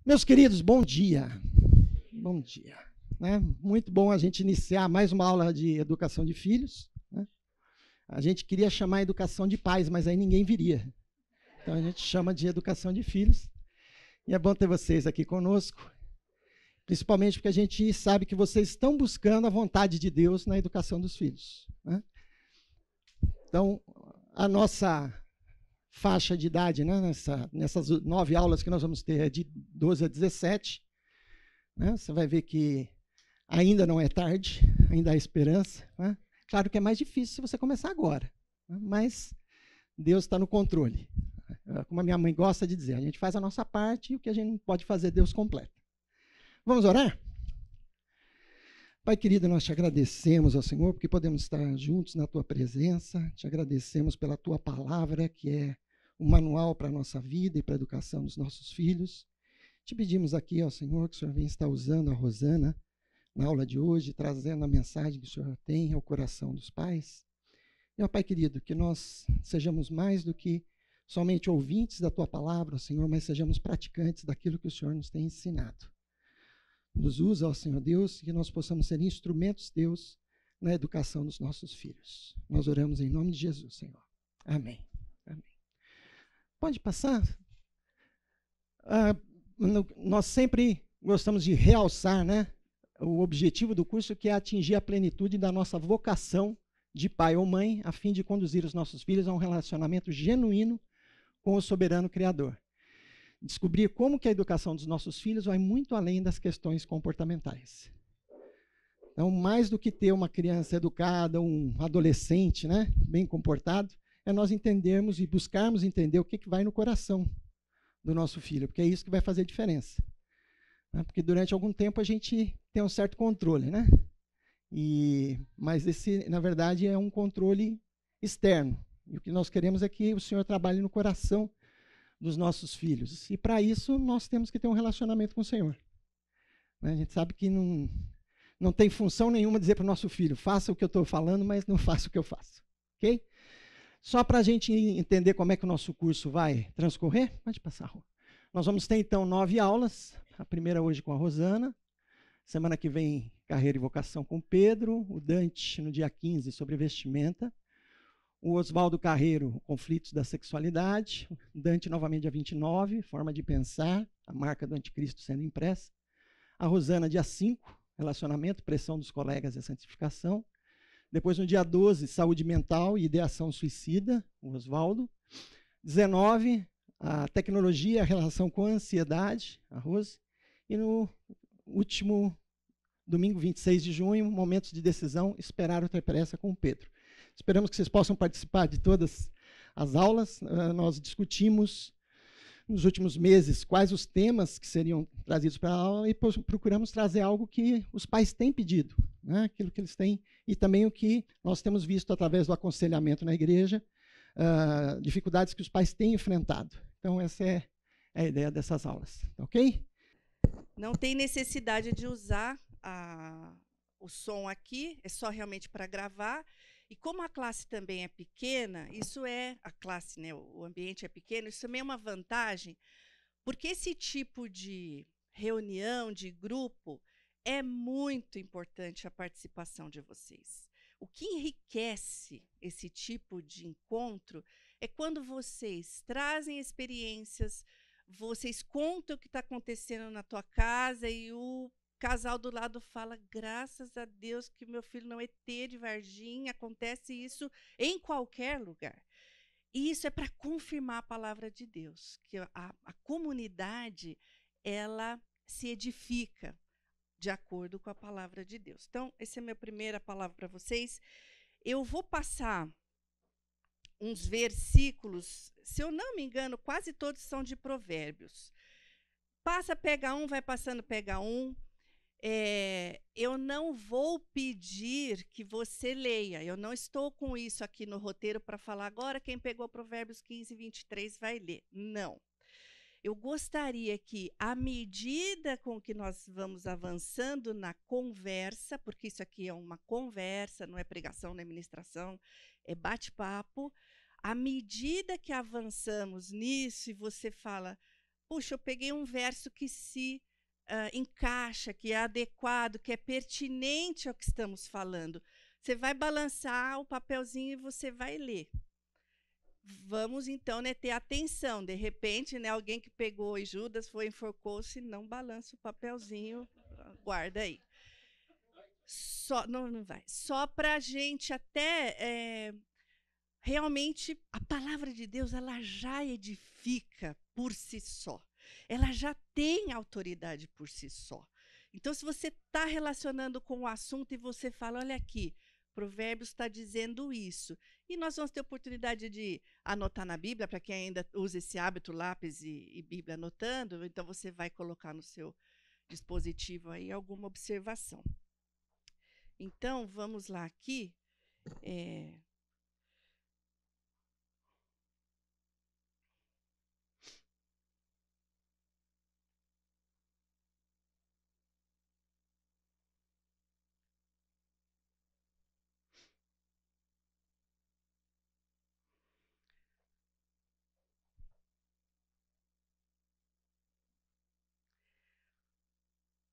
Meus queridos, bom dia. Bom dia. Né? Muito bom a gente iniciar mais uma aula de educação de filhos. Né? A gente queria chamar educação de pais, mas aí ninguém viria. Então a gente chama de educação de filhos. E é bom ter vocês aqui conosco, principalmente porque a gente sabe que vocês estão buscando a vontade de Deus na educação dos filhos. Né? Então, a nossa faixa de idade, né, nessas 9 aulas que nós vamos ter, é de 12 a 17. Né? Você vai ver que ainda não é tarde, ainda há esperança. Né? Claro que é mais difícil se você começar agora, né? Mas Deus está no controle. Como a minha mãe gosta de dizer, a gente faz a nossa parte e o que a gente não pode fazer, Deus completa. Vamos orar? Pai querido, nós te agradecemos ao Senhor porque podemos estar juntos na tua presença, te agradecemos pela tua palavra, que é um manual para a nossa vida e para a educação dos nossos filhos. Te pedimos aqui, ó Senhor, que o Senhor venha estar usando a Rosana na aula de hoje, trazendo a mensagem que o Senhor tem ao coração dos pais. E, ó Pai querido, que nós sejamos mais do que somente ouvintes da tua palavra, ó Senhor, mas sejamos praticantes daquilo que o Senhor nos tem ensinado. Nos usa, ó Senhor Deus, que nós possamos ser instrumentos, Deus, na educação dos nossos filhos. Nós oramos em nome de Jesus, Senhor. Amém. Amém. Pode passar? Nós sempre gostamos de realçar, né, o objetivo do curso, que é atingir a plenitude da nossa vocação de pai ou mãe, a fim de conduzir os nossos filhos a um relacionamento genuíno com o soberano Criador. Descobrir como que a educação dos nossos filhos vai muito além das questões comportamentais. Então, mais do que ter uma criança educada, um adolescente, né, bem comportado, é nós entendermos e buscarmos entender o que vai no coração do nosso filho, porque é isso que vai fazer diferença. Né? Porque durante algum tempo a gente tem um certo controle, né? Mas esse, na verdade, é um controle externo. E o que nós queremos é que o Senhor trabalhe no coração dos nossos filhos. E para isso nós temos que ter um relacionamento com o Senhor. Né? A gente sabe que não tem função nenhuma dizer para o nosso filho, faça o que eu estou falando, mas não faça o que eu faço. Ok? Só para a gente entender como é que o nosso curso vai transcorrer, pode passar, Rô. Nós vamos ter, então, 9 aulas. A primeira hoje com a Rosana. Semana que vem, carreira e vocação com o Pedro. O Dante, no dia 15, sobre vestimenta. O Oswaldo Carreiro, conflitos da sexualidade. O Dante, novamente, dia 29, forma de pensar, a marca do anticristo sendo impressa. A Rosana, dia 5, relacionamento, pressão dos colegas e a santificação. Depois, no dia 12, saúde mental e ideação suicida, o Oswaldo. 19, a tecnologia e a relação com a ansiedade, a Rose. E no último domingo, 26 de junho, momentos de decisão, esperar ou ter pressa com o Pedro. Esperamos que vocês possam participar de todas as aulas. Nós discutimos nos últimos meses quais os temas que seriam trazidos para a aula e procuramos trazer algo que os pais têm pedido, né? Aquilo que eles têm, e também o que nós temos visto através do aconselhamento na igreja, dificuldades que os pais têm enfrentado. Então, essa é a ideia dessas aulas, ok? Não tem necessidade de usar o som aqui, é só realmente para gravar. E como a classe também é pequena, isso é, a classe, né, o ambiente é pequeno, isso também é uma vantagem, porque esse tipo de reunião, de grupo, é muito importante a participação de vocês. O que enriquece esse tipo de encontro é quando vocês trazem experiências, vocês contam o que está acontecendo na tua casa e o casal do lado fala, graças a Deus que meu filho não é ET de Varginha, acontece isso em qualquer lugar. E isso é para confirmar a palavra de Deus, que a comunidade, ela se edifica de acordo com a palavra de Deus. Então, essa é a minha primeira palavra para vocês. Eu vou passar uns versículos, se eu não me engano, quase todos são de Provérbios. Passa, pega um, vai passando, pega um. Eu não vou pedir que você leia, eu não estou com isso aqui no roteiro para falar agora, quem pegou Provérbios 15, 23 vai ler. Não. Eu gostaria que, à medida com que nós vamos avançando na conversa, porque isso aqui é uma conversa, não é pregação, não é ministração, é bate-papo, à medida que avançamos nisso e você fala, puxa, eu peguei um verso que se encaixa, que é adequado, que é pertinente ao que estamos falando. Você vai balançar o papelzinho e você vai ler. Vamos, então, né, ter atenção. De repente, né, alguém que pegou e Judas foi enforcou-se, não balança o papelzinho, guarda aí. Não vai. Só para a gente até... realmente, a palavra de Deus, ela já edifica por si só. Ela já tem autoridade por si só. Então, se você está relacionando com o assunto e você fala, olha aqui, Provérbios está dizendo isso. E nós vamos ter oportunidade de anotar na Bíblia, para quem ainda usa esse hábito, lápis e Bíblia anotando, então você vai colocar no seu dispositivo aí alguma observação. Então, vamos lá aqui.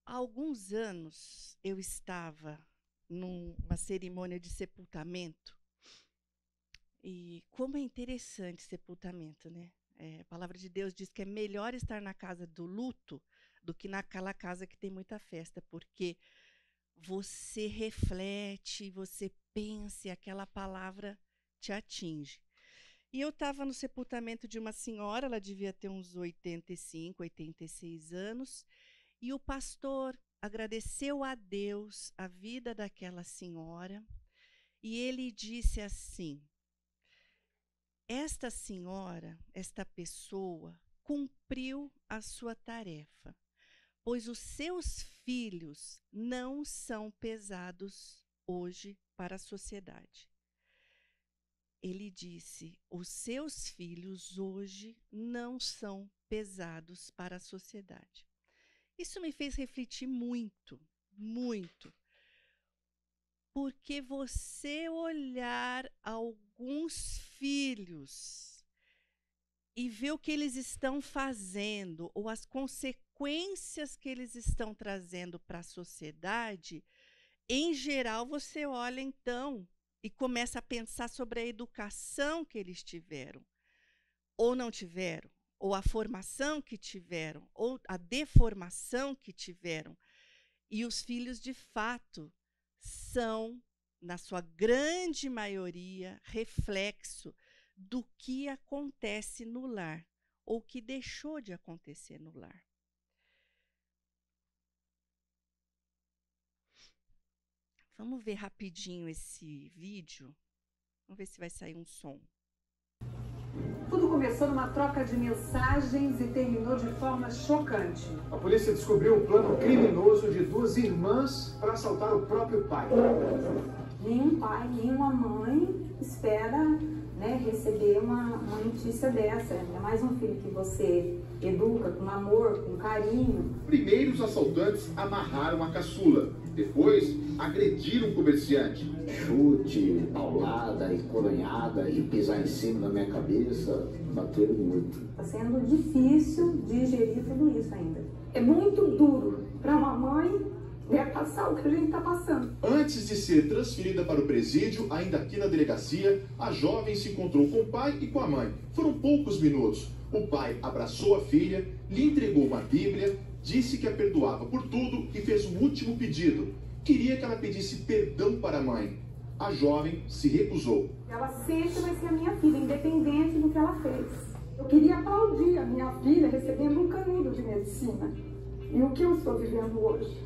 Há alguns anos eu estava numa cerimônia de sepultamento. E como é interessante sepultamento, né? A palavra de Deus diz que é melhor estar na casa do luto do que naquela casa que tem muita festa, porque você reflete, você pensa e aquela palavra te atinge. E eu estava no sepultamento de uma senhora, ela devia ter uns 85, 86 anos, e o pastor agradeceu a Deus a vida daquela senhora, e ele disse assim: esta senhora, esta pessoa, cumpriu a sua tarefa, pois os seus filhos não são pesados hoje para a sociedade. Ele disse, os seus filhos hoje não são pesados para a sociedade. Isso me fez refletir muito, muito. Porque você olhar alguns filhos e ver o que eles estão fazendo, ou as consequências que eles estão trazendo para a sociedade, em geral, você olha, então, e começa a pensar sobre a educação que eles tiveram, ou não tiveram, ou a formação que tiveram, ou a deformação que tiveram. E os filhos, de fato, são, na sua grande maioria, reflexo do que acontece no lar, ou que deixou de acontecer no lar. Vamos ver rapidinho esse vídeo. Vamos ver se vai sair um som. Tudo começou numa troca de mensagens e terminou de forma chocante. A polícia descobriu um plano criminoso de duas irmãs para assaltar o próprio pai. Nenhum pai, nenhuma mãe espera, né, receber uma notícia dessa. É mais um filho que você educa com amor, com carinho. Primeiro, os assaltantes amarraram a caçula. Depois, agrediram o comerciante. Chute, paulada e coronhada e pisar em cima da minha cabeça, bateram muito. Está sendo difícil digerir tudo isso ainda. É muito duro para uma mãe, né, passar o que a gente está passando. Antes de ser transferida para o presídio, ainda aqui na delegacia, a jovem se encontrou com o pai e com a mãe. Foram poucos minutos. O pai abraçou a filha, lhe entregou uma Bíblia, disse que a perdoava por tudo e fez um último pedido. Queria que ela pedisse perdão para a mãe. A jovem se recusou. Ela sempre vai ser a minha filha, independente do que ela fez. Eu queria aplaudir a minha filha recebendo um canudo de medicina. E o que eu estou vivendo hoje.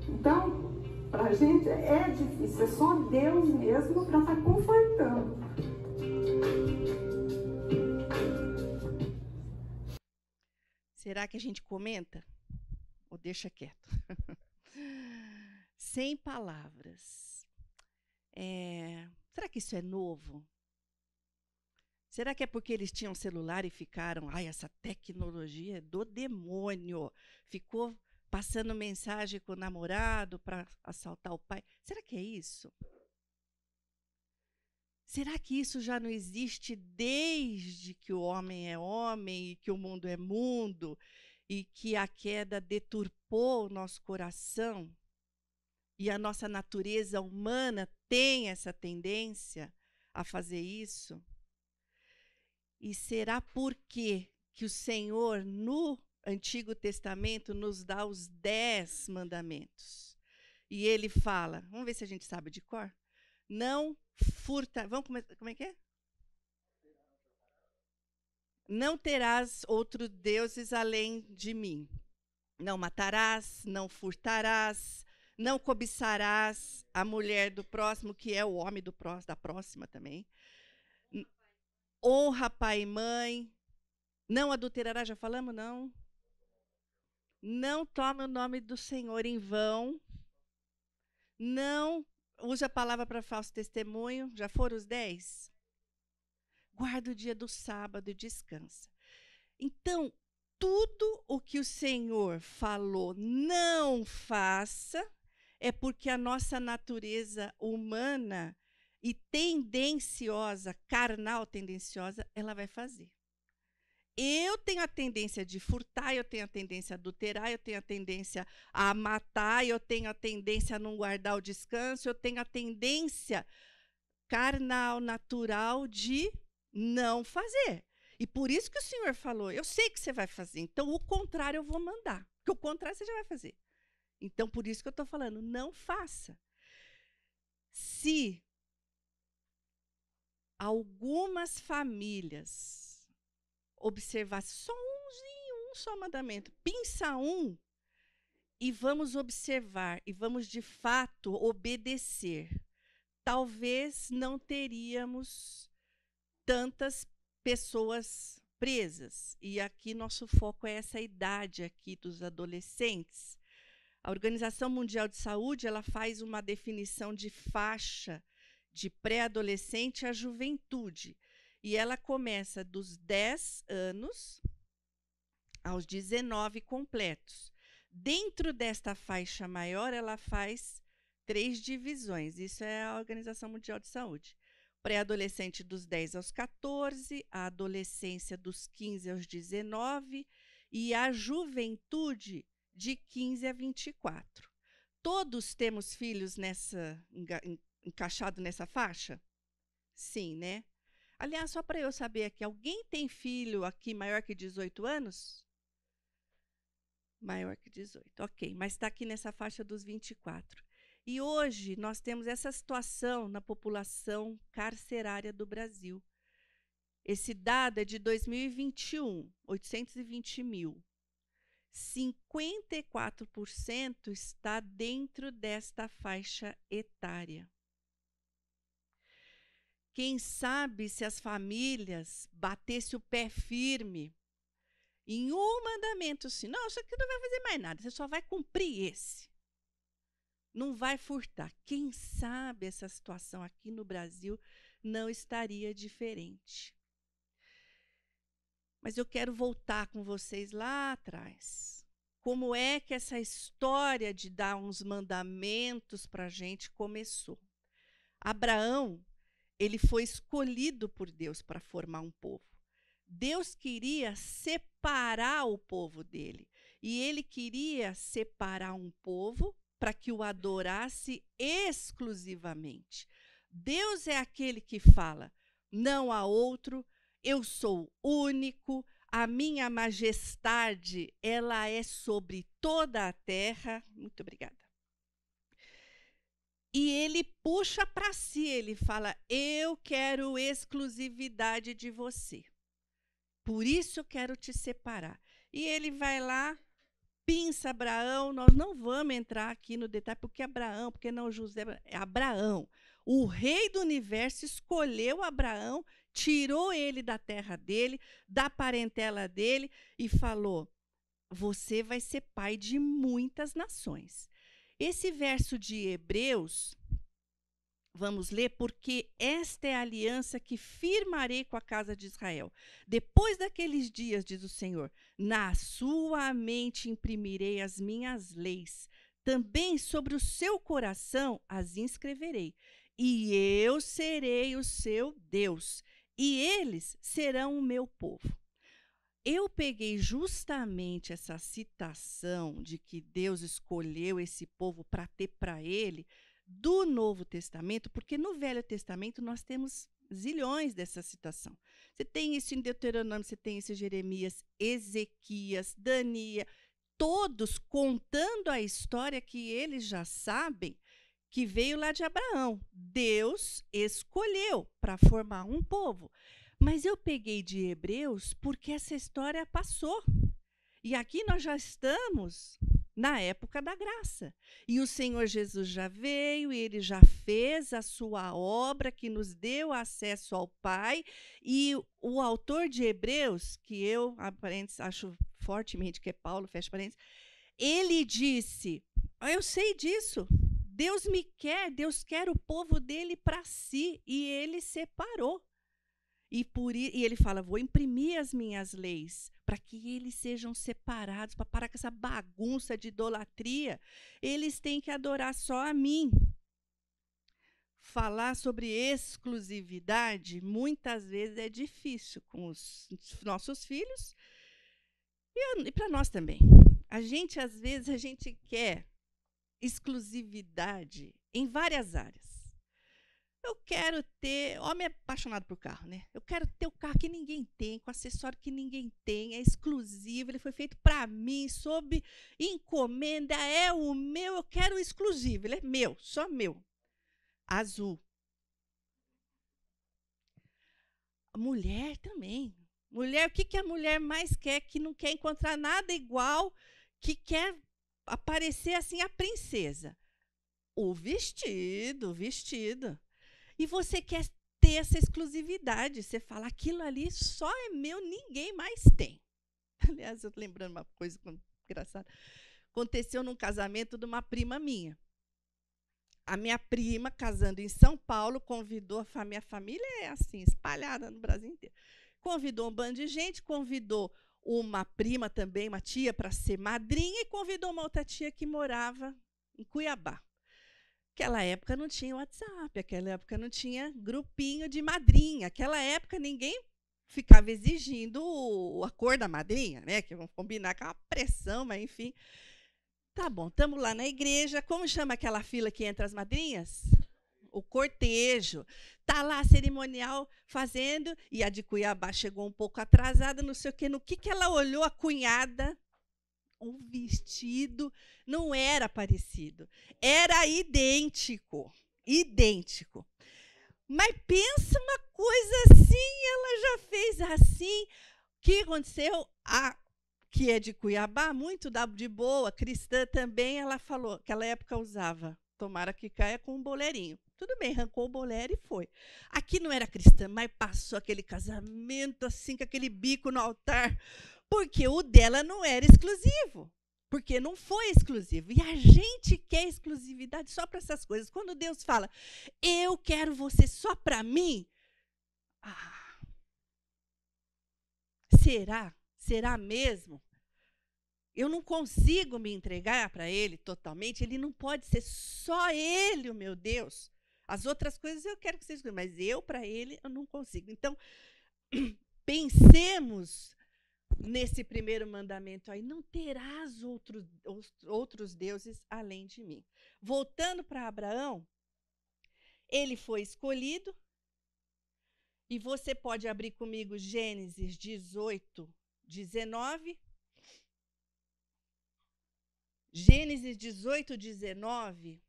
Então, para a gente é difícil. É só Deus mesmo para estar confortando. Será que a gente comenta? Ou deixa quieto? Sem palavras. Será que isso é novo? Será que é porque eles tinham celular e ficaram... Ai, essa tecnologia é do demônio. Ficou passando mensagem com o namorado para assaltar o pai. Será que é isso? Será que isso já não existe desde que o homem é homem e que o mundo é mundo e que a queda deturpou o nosso coração? E a nossa natureza humana tem essa tendência a fazer isso? E será por quê que o Senhor, no Antigo Testamento, nos dá os 10 mandamentos? E ele fala, vamos ver se a gente sabe de cor? Não furta. Vamos como é que é? Não terás outros deuses além de mim. Não matarás, não furtarás, não cobiçarás a mulher do próximo, que é o homem do próximo, da próxima também. Honra pai e mãe. Não adulterarás, já falamos? Não. Não tome o nome do Senhor em vão. Não use a palavra para falso testemunho. Já foram os 10? Guarda o dia do sábado e descansa. Então, tudo o que o Senhor falou não faça é porque a nossa natureza humana e tendenciosa, carnal tendenciosa, ela vai fazer. Eu tenho a tendência de furtar, eu tenho a tendência a adulterar, eu tenho a tendência a matar, eu tenho a tendência a não guardar o descanso, eu tenho a tendência carnal, natural de não fazer. E por isso que o Senhor falou, eu sei que você vai fazer, então o contrário eu vou mandar, porque o contrário você já vai fazer. Então, por isso que eu estou falando, não faça. Se algumas famílias observassem só um só mandamento, pinça um, e vamos observar, e vamos de fato obedecer, talvez não teríamos tantas pessoas presas. E aqui nosso foco é essa idade aqui dos adolescentes. A Organização Mundial de Saúde, ela faz uma definição de faixa de pré-adolescente à juventude. E ela começa dos 10 anos aos 19 completos. Dentro desta faixa maior, ela faz 3 divisões. Isso é a Organização Mundial de Saúde. Pré-adolescente dos 10 aos 14, a adolescência dos 15 aos 19 e a juventude de 15 a 24. Todos temos filhos encaixado nessa faixa? Sim, né? Aliás, só para eu saber aqui, alguém tem filho aqui maior que 18 anos? Maior que 18, ok. Mas está aqui nessa faixa dos 24. E hoje nós temos essa situação na população carcerária do Brasil. Esse dado é de 2021, 820 mil. 54% está dentro desta faixa etária. Quem sabe se as famílias batessem o pé firme em um mandamento assim, não, isso aqui não vai fazer mais nada, você só vai cumprir esse. Não vai furtar. Quem sabe essa situação aqui no Brasil não estaria diferente. Mas eu quero voltar com vocês lá atrás. Como é que essa história de dar uns mandamentos para a gente começou? Abraão, ele foi escolhido por Deus para formar um povo. Deus queria separar o povo dele. E ele queria separar um povo para que o adorasse exclusivamente. Deus é aquele que fala, não há outro, eu sou único, a minha majestade, ela é sobre toda a terra. Muito obrigada. E ele puxa para si, ele fala, eu quero exclusividade de você. Por isso eu quero te separar. E ele vai lá, pinça Abraão, nós não vamos entrar aqui no detalhe, porque Abraão, porque não José, é Abraão. O rei do universo escolheu Abraão, tirou ele da terra dele, da parentela dele e falou, você vai ser pai de muitas nações. Esse verso de Hebreus, vamos ler, porque esta é a aliança que firmarei com a casa de Israel. Depois daqueles dias, diz o Senhor, na sua mente imprimirei as minhas leis, também sobre o seu coração as inscreverei. e eu serei o seu Deus, e eles serão o meu povo. Eu peguei justamente essa citação de que Deus escolheu esse povo para ter para ele do Novo Testamento, porque no Velho Testamento nós temos zilhões dessa citação. Você tem isso em Deuteronômio, você tem isso em Jeremias, Ezequias, Daniel, todos contando a história que eles já sabem que veio lá de Abraão. Deus escolheu para formar um povo. Mas eu peguei de Hebreus porque essa história passou. E aqui nós já estamos na época da graça. E o Senhor Jesus já veio, e ele já fez a sua obra que nos deu acesso ao Pai. E o autor de Hebreus, que eu, acho fortemente que é Paulo, fecha parênteses, ele disse, eu sei disso, Deus me quer, Deus quer o povo dele para si, e ele separou. E ele fala, vou imprimir as minhas leis para que eles sejam separados, para parar com essa bagunça de idolatria. Eles têm que adorar só a mim. Falar sobre exclusividade, muitas vezes é difícil com os nossos filhos e para nós também. Às vezes, a gente quer exclusividade em várias áreas. Eu quero ter, homem é apaixonado por carro, né? Eu quero ter o carro que ninguém tem, com acessório que ninguém tem, é exclusivo, ele foi feito para mim, sob encomenda, é o meu, eu quero o exclusivo, ele é meu, só meu. Azul. Mulher também. Mulher, o que a mulher mais quer? Que não quer encontrar nada igual, que quer aparecer assim a princesa. O vestido. E você quer ter essa exclusividade. Você fala, aquilo ali só é meu, ninguém mais tem. Aliás, eu estou lembrando uma coisa engraçada. Aconteceu num casamento de uma prima minha. A minha prima, casando em São Paulo, convidou a minha família, é assim, espalhada no Brasil inteiro. Convidou um bando de gente, convidou uma prima também, uma tia, para ser madrinha, e convidou uma outra tia que morava em Cuiabá. Naquela época não tinha WhatsApp, naquela época não tinha grupinho de madrinha, naquela época ninguém ficava exigindo a cor da madrinha, né? Que vamos combinar com uma pressão, mas enfim. Tá bom, estamos lá na igreja, como chama aquela fila que entra as madrinhas? O cortejo. Está lá a cerimonial fazendo, e a de Cuiabá chegou um pouco atrasada, não sei o quê. No que ela olhou, a cunhada, o vestido não era parecido, era idêntico. Mas pensa uma coisa assim, ela já fez assim. O que aconteceu? A que é de Cuiabá, muito de boa, cristã também, ela falou, naquela época usava, tomara que caia com um boleirinho. Tudo bem, arrancou o bolero e foi. Aqui não era cristã, mas passou aquele casamento assim, com aquele bico no altar, porque o dela não era exclusivo, porque não foi exclusivo. E a gente quer exclusividade só para essas coisas. Quando Deus fala, eu quero você só para mim, será? Será mesmo? Eu não consigo me entregar para Ele totalmente, Ele não pode ser só Ele, o meu Deus. As outras coisas eu quero que vocês escolham, mas eu, para Ele, eu não consigo. Então, pensemos nesse primeiro mandamento aí, não terás outros deuses além de mim. Voltando para Abraão, ele foi escolhido, e você pode abrir comigo Gênesis 18, 19. Gênesis 18, 19,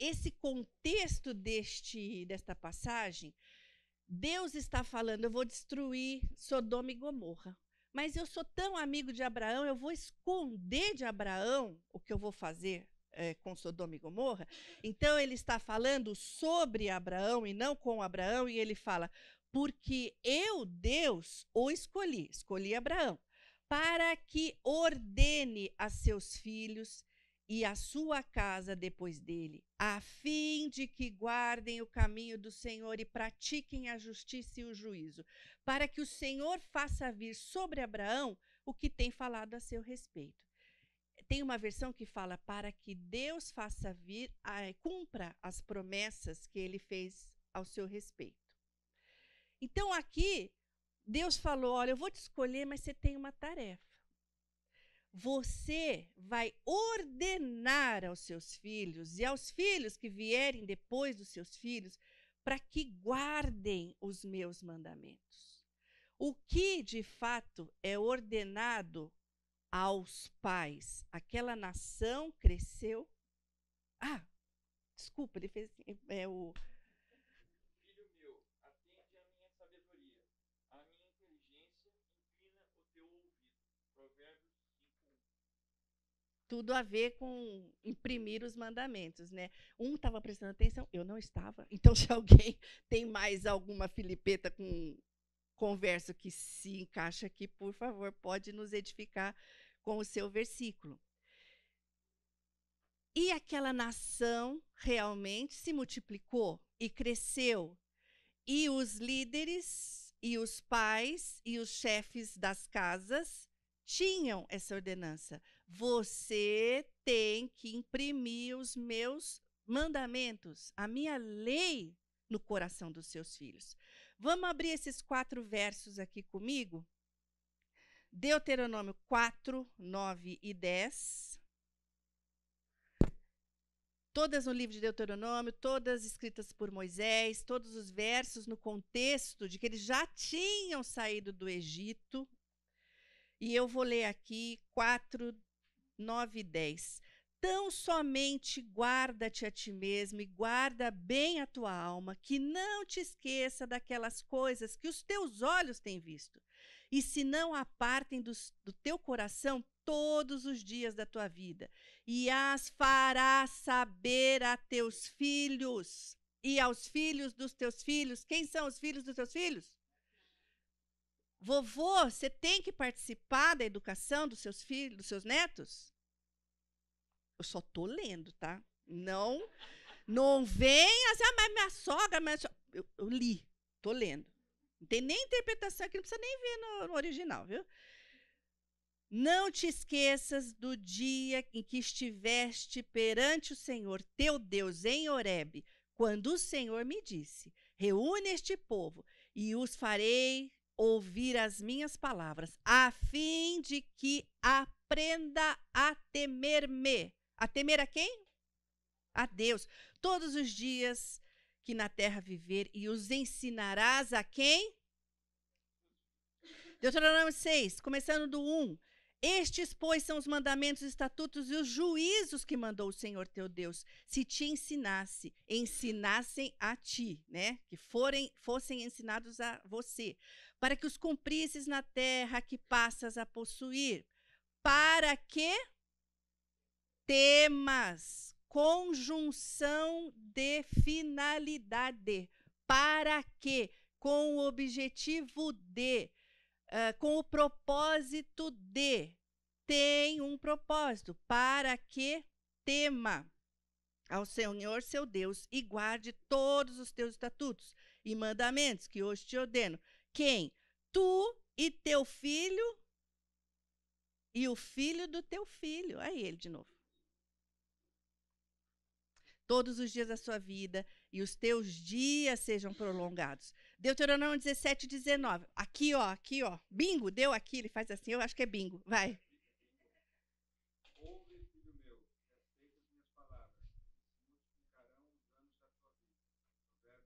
esse contexto desta passagem, Deus está falando, eu vou destruir Sodoma e Gomorra. Mas eu sou tão amigo de Abraão, eu vou esconder de Abraão o que eu vou fazer com Sodoma e Gomorra. Então, ele está falando sobre Abraão e não com Abraão, e ele fala, porque eu, Deus, o escolhi Abraão, para que ordene a seus filhos e a sua casa depois dele, a fim de que guardem o caminho do Senhor e pratiquem a justiça e o juízo, para que o Senhor faça vir sobre Abraão o que tem falado a seu respeito. tem uma versão que fala para que Deus faça vir, cumpra as promessas que ele fez ao seu respeito. Então, aqui, Deus falou, olha, eu vou te escolher, mas você tem uma tarefa. Você vai ordenar aos seus filhos e aos filhos que vierem depois dos seus filhos para que guardem os meus mandamentos. O que, de fato, é ordenado aos pais? Aquela nação cresceu... desculpa, ele fez... Filho meu, atende à minha sabedoria, à minha inteligência, inclina o teu ouvido. Provérbios 5:1. Tudo a ver com imprimir os mandamentos, né? Um estava prestando atenção, eu não estava. Então, se alguém tem mais alguma filipeta com conversa que se encaixa aqui, por favor, pode nos edificar com o seu versículo. E aquela nação realmente se multiplicou e cresceu. E os líderes, e os pais, e os chefes das casas tinham essa ordenança. Você tem que imprimir os meus mandamentos, a minha lei no coração dos seus filhos. Vamos abrir esses 4 versos aqui comigo? Deuteronômio 4, 9 e 10. Todas no livro de Deuteronômio, todas escritas por Moisés, todos os versos no contexto de que eles já tinham saído do Egito. E eu vou ler aqui 4, 9 e 10. Tão somente guarda-te a ti mesmo e guarda bem a tua alma, que não te esqueça daquelas coisas que os teus olhos têm visto, e se não apartem do teu coração todos os dias da tua vida, e as farás saber a teus filhos e aos filhos dos teus filhos. Quem são os filhos dos teus filhos? Vovô, você tem que participar da educação dos seus filhos, dos seus netos? Eu só estou lendo, tá? Não venha assim, mas minha sogra... Eu li, estou lendo. Não tem nem interpretação aqui, não precisa nem ver no original, viu? Não te esqueças do dia em que estiveste perante o Senhor, teu Deus, em Horebe, quando o Senhor me disse, reúne este povo e os farei ouvir as minhas palavras, a fim de que aprenda a temer-me. A temer a quem? A Deus. Todos os dias que na terra viver, e os ensinarás a quem? Deuteronômio 6, começando do 1. Estes, pois, são os mandamentos, estatutos e os juízos que mandou o Senhor teu Deus, se te ensinassem a ti, né? Que fossem ensinados a você, para que os cumprisses na terra que passas a possuir, para que temas, conjunção de finalidade, para que, com o objetivo de, com o propósito de, tem um propósito, para que tema ao Senhor seu Deus e guarde todos os teus estatutos e mandamentos que hoje te ordeno. Quem? Tu e teu filho e o filho do teu filho. Aí ele de novo. Todos os dias da sua vida, e os teus dias sejam prolongados. Deuteronômio 17, 19. Aqui, ó. Bingo, deu aqui, ele faz assim, eu acho que é bingo. Vai. Ouve, filho meu, aceita as minhas palavras, se multiplicarão os anos da tua vida. Provérbios 4,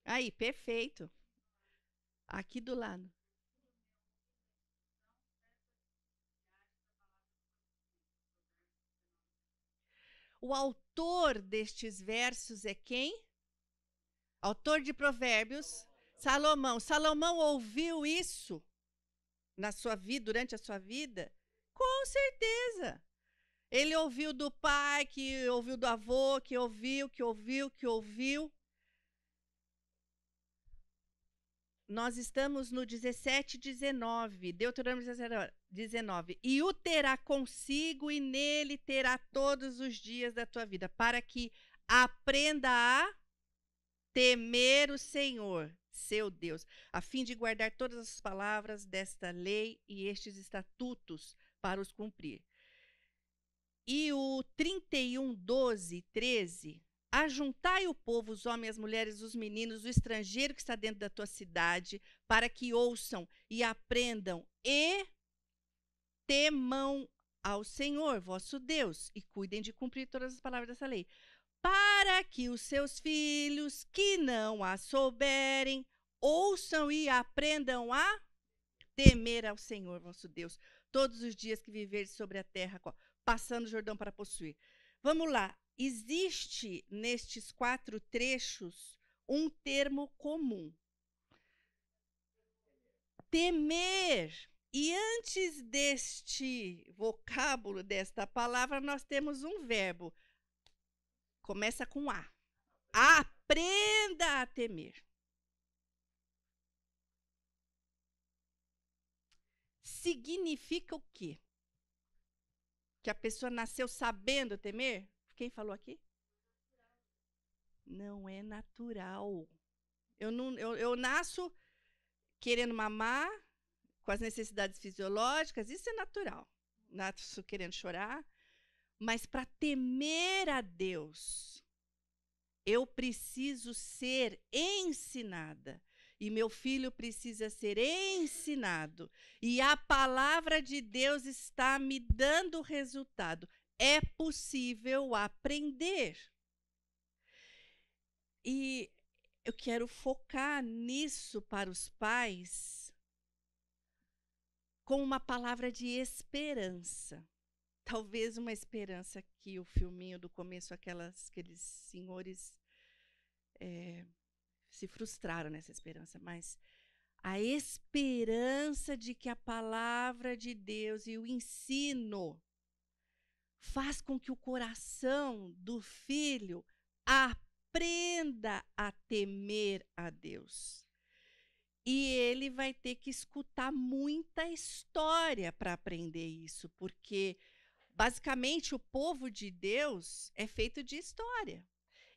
10. Aí, perfeito. Aqui do lado. O autor destes versos é quem? Autor de Provérbios, Salomão. Salomão ouviu isso na sua vida, durante a sua vida? Com certeza. Ele ouviu do pai, que ouviu do avô, que ouviu. Nós estamos no 17, 19, Deuteronômio 19. E o terá consigo e nele terá todos os dias da tua vida, para que aprenda a temer o Senhor, seu Deus, a fim de guardar todas as palavras desta lei e estes estatutos para os cumprir. E o 31, 12, 13. Ajuntai o povo, os homens, as mulheres, os meninos, o estrangeiro que está dentro da tua cidade, para que ouçam e aprendam e temam ao Senhor, vosso Deus, e cuidem de cumprir todas as palavras dessa lei, para que os seus filhos, que não a souberem, ouçam e aprendam a temer ao Senhor, vosso Deus, todos os dias que viverdes sobre a terra, passando o Jordão para possuir. Vamos lá. Existe nestes 4 trechos um termo comum. Temer. E antes deste vocábulo, desta palavra, nós temos um verbo. Começa com A. Aprenda a temer. Significa o quê? Que a pessoa nasceu sabendo temer? Quem falou aqui? Não é natural. Eu nasço querendo mamar, com as necessidades fisiológicas, isso é natural. Nasço querendo chorar. Mas para temer a Deus, eu preciso ser ensinada. E meu filho precisa ser ensinado. E a palavra de Deus está me dando resultado. É possível aprender. E eu quero focar nisso para os pais com uma palavra de esperança. Talvez uma esperança que o filminho do começo, aqueles senhores se frustraram nessa esperança, mas a esperança de que a palavra de Deus e o ensino faz com que o coração do filho aprenda a temer a Deus. E ele vai ter que escutar muita história para aprender isso, porque basicamente o povo de Deus é feito de história.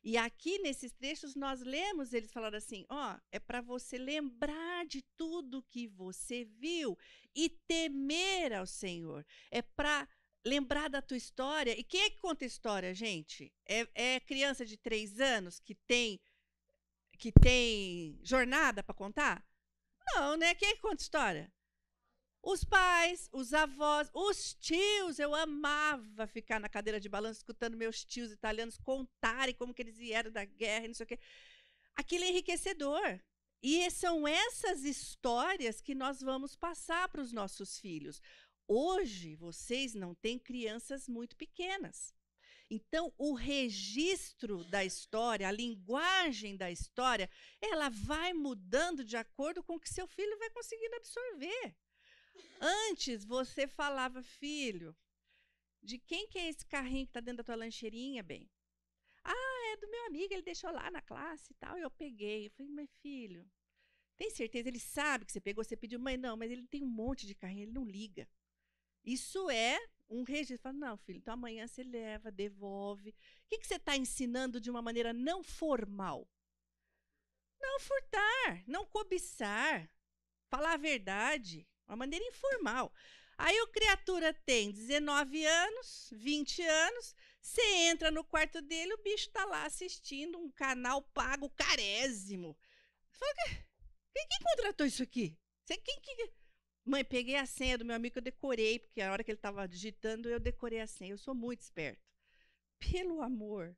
E aqui nesses trechos nós lemos eles falando assim, é para você lembrar de tudo que você viu e temer ao Senhor. É para lembrar da tua história. E quem é que conta história, gente? É criança de 3 anos que tem jornada para contar? Não, né? Quem é que conta história? Os pais, os avós, os tios. Eu amava ficar na cadeira de balanço escutando meus tios italianos contarem como que eles vieram da guerra, não sei o quê. Aquilo é enriquecedor. E são essas histórias que nós vamos passar para os nossos filhos. Hoje, vocês não têm crianças muito pequenas. Então, o registro da história, a linguagem da história, ela vai mudando de acordo com o que seu filho vai conseguindo absorver. Antes, você falava, filho, de quem que é esse carrinho que está dentro da tua lancheirinha, bem? É do meu amigo, ele deixou lá na classe e tal, e eu peguei. Eu falei, mas filho, tem certeza? Ele sabe que você pegou, você pediu, mãe, não, mas ele tem um monte de carrinho, ele não liga. Isso é um registro. Fala, não, filho, então amanhã você leva, devolve. O que você está ensinando de uma maneira não formal? Não furtar, não cobiçar, falar a verdade, uma maneira informal. Aí o criatura tem 19 anos, 20 anos, você entra no quarto dele, o bicho está lá assistindo um canal pago carésimo. Você fala, quem contratou isso aqui? Mãe, peguei a senha do meu amigo que eu decorei, porque a hora que ele estava digitando, eu decorei a senha. Eu sou muito esperto. Pelo amor,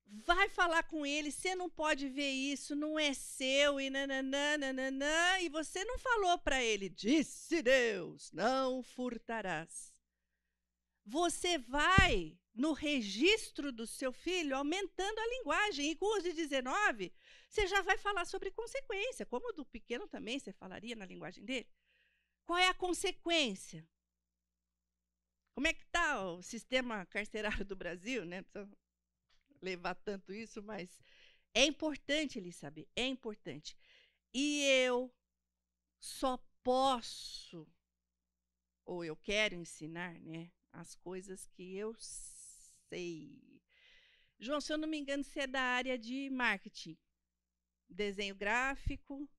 vai falar com ele, você não pode ver isso, não é seu, e nananã, e você não falou para ele, disse Deus, não furtarás. Você vai, no registro do seu filho, aumentando a linguagem, e com os de 19, você já vai falar sobre consequência, como do pequeno também você falaria na linguagem dele. Qual é a consequência? Como é que está o sistema carcerário do Brasil, né? Não precisa levar tanto isso, mas é importante ele saber, é importante. E eu só posso, ou eu quero ensinar, né, as coisas que eu sei. João, se eu não me engano, você é da área de marketing, desenho gráfico.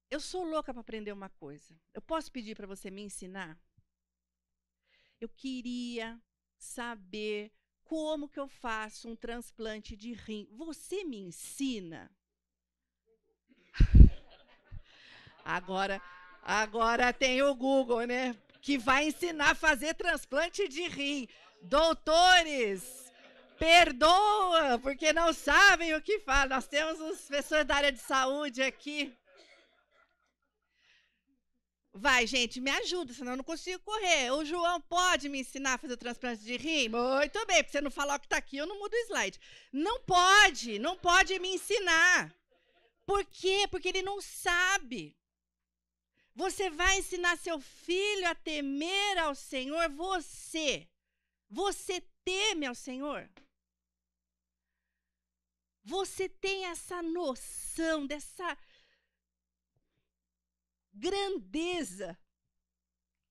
Eu sou louca para aprender uma coisa. Eu posso pedir para você me ensinar? eu queria saber como que eu faço um transplante de rim. Você me ensina? Agora tem o Google, né? Que vai ensinar a fazer transplante de rim. Doutores, perdoa, porque não sabem o que fala. Nós temos as pessoas da área de saúde aqui. Vai, gente, me ajuda, senão eu não consigo correr. O João pode me ensinar a fazer o transplante de rim? Muito bem, porque você não falar o que está aqui, eu não mudo o slide. Não pode me ensinar. Por quê? Porque ele não sabe. Você vai ensinar seu filho a temer ao Senhor? Você teme ao Senhor? Você tem essa noção dessa grandeza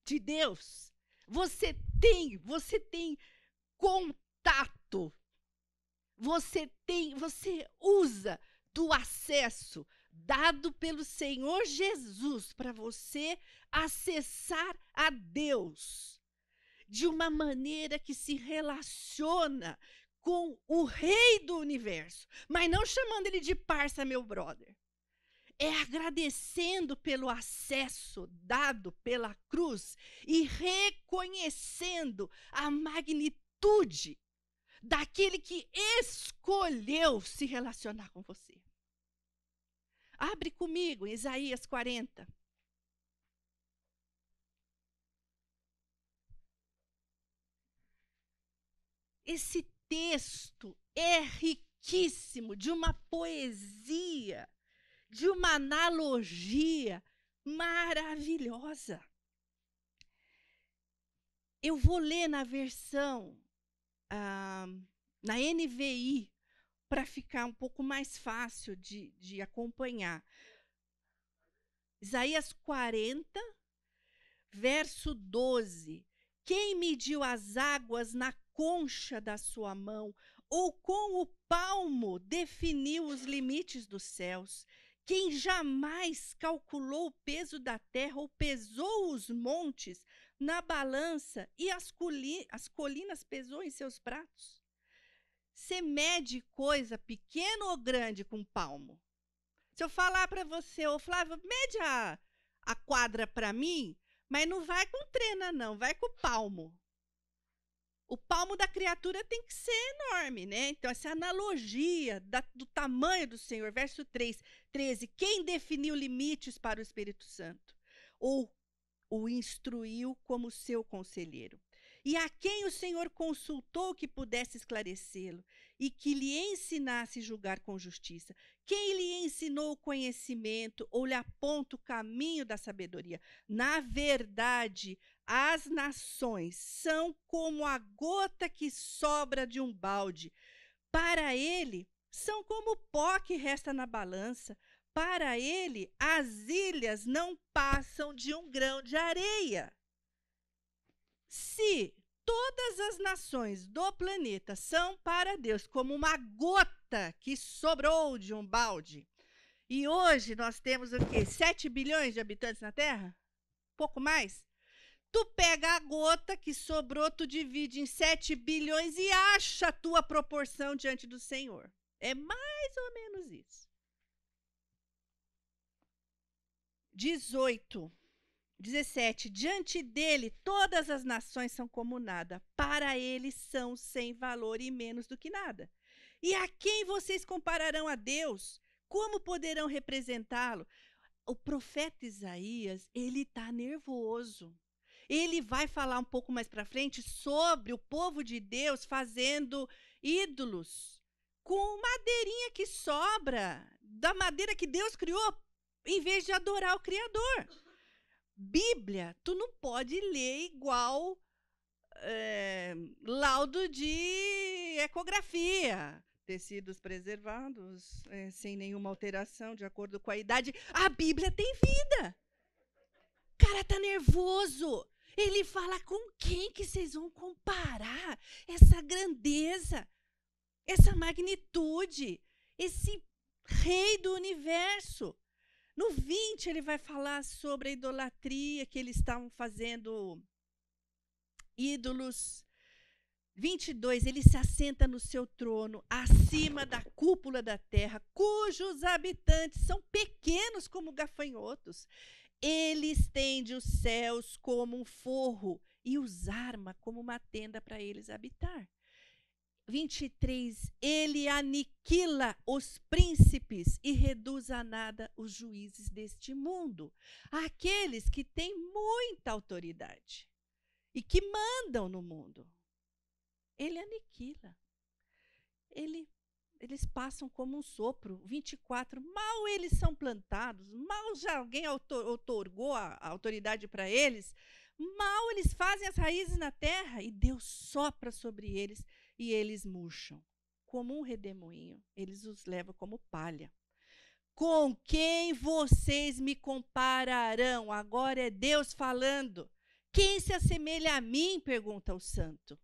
de Deus? Você tem contato. Você usa do acesso dado pelo Senhor Jesus para você acessar a Deus de uma maneira que se relaciona com o Rei do Universo, mas não chamando ele de parça, meu brother. É agradecendo pelo acesso dado pela cruz e reconhecendo a magnitude daquele que escolheu se relacionar com você. Abre comigo em Isaías 40. Esse texto é riquíssimo, de uma poesia, de uma analogia maravilhosa. Eu vou ler na versão, na NVI, para ficar um pouco mais fácil de acompanhar. Isaías 40, verso 12. Quem mediu as águas na concha da sua mão, ou com o palmo definiu os limites dos céus? Quem jamais calculou o peso da terra, ou pesou os montes na balança, e as colinas pesou em seus pratos? Você mede coisa pequena ou grande com palmo? Se eu falar para você, ô Flávio, mede a quadra para mim, mas não vai com trena, não, vai com palmo. O palmo da criatura tem que ser enorme, né? Então, essa analogia do tamanho do Senhor. Verso 13. Quem definiu limites para o Espírito Santo? Ou o instruiu como seu conselheiro? E a quem o Senhor consultou que pudesse esclarecê-lo e que lhe ensinasse a julgar com justiça? Quem lhe ensinou o conhecimento ou lhe aponta o caminho da sabedoria? Na verdade, as nações são como a gota que sobra de um balde. Para ele, são como o pó que resta na balança. Para ele, as ilhas não passam de um grão de areia. Se todas as nações do planeta são para Deus como uma gota que sobrou de um balde, e hoje nós temos o quê? 7 bilhões de habitantes na Terra? Pouco mais? Tu pega a gota que sobrou, tu divide em 7 bilhões e acha a tua proporção diante do Senhor. É mais ou menos isso. 17. Diante dele, todas as nações são como nada. Para ele são sem valor e menos do que nada. E a quem vocês compararão a Deus? Como poderão representá-lo? O profeta Isaías, ele está nervoso. Ele vai falar um pouco mais para frente sobre o povo de Deus fazendo ídolos com madeirinha que sobra, da madeira que Deus criou, em vez de adorar o Criador. Bíblia, tu não pode ler igual laudo de ecografia. Tecidos preservados, sem nenhuma alteração, de acordo com a idade. A Bíblia tem vida. O cara tá nervoso. Ele fala, com quem que vocês vão comparar essa grandeza, essa magnitude, esse Rei do Universo? No 20, ele vai falar sobre a idolatria que eles estavam fazendo ídolos. 22, ele se assenta no seu trono, acima da cúpula da terra, cujos habitantes são pequenos como gafanhotos. Ele estende os céus como um forro e os arma como uma tenda para eles habitar. 23, ele aniquila os príncipes e reduz a nada os juízes deste mundo, aqueles que têm muita autoridade e que mandam no mundo. Ele aniquila. Eles passam como um sopro. 24, mal eles são plantados, mal já alguém outorgou a autoridade para eles, mal eles fazem as raízes na terra e Deus sopra sobre eles e eles murcham. Como um redemoinho, eles os levam como palha. Com quem vocês me compararão? Agora é Deus falando. Quem se assemelha a mim? Pergunta o santo.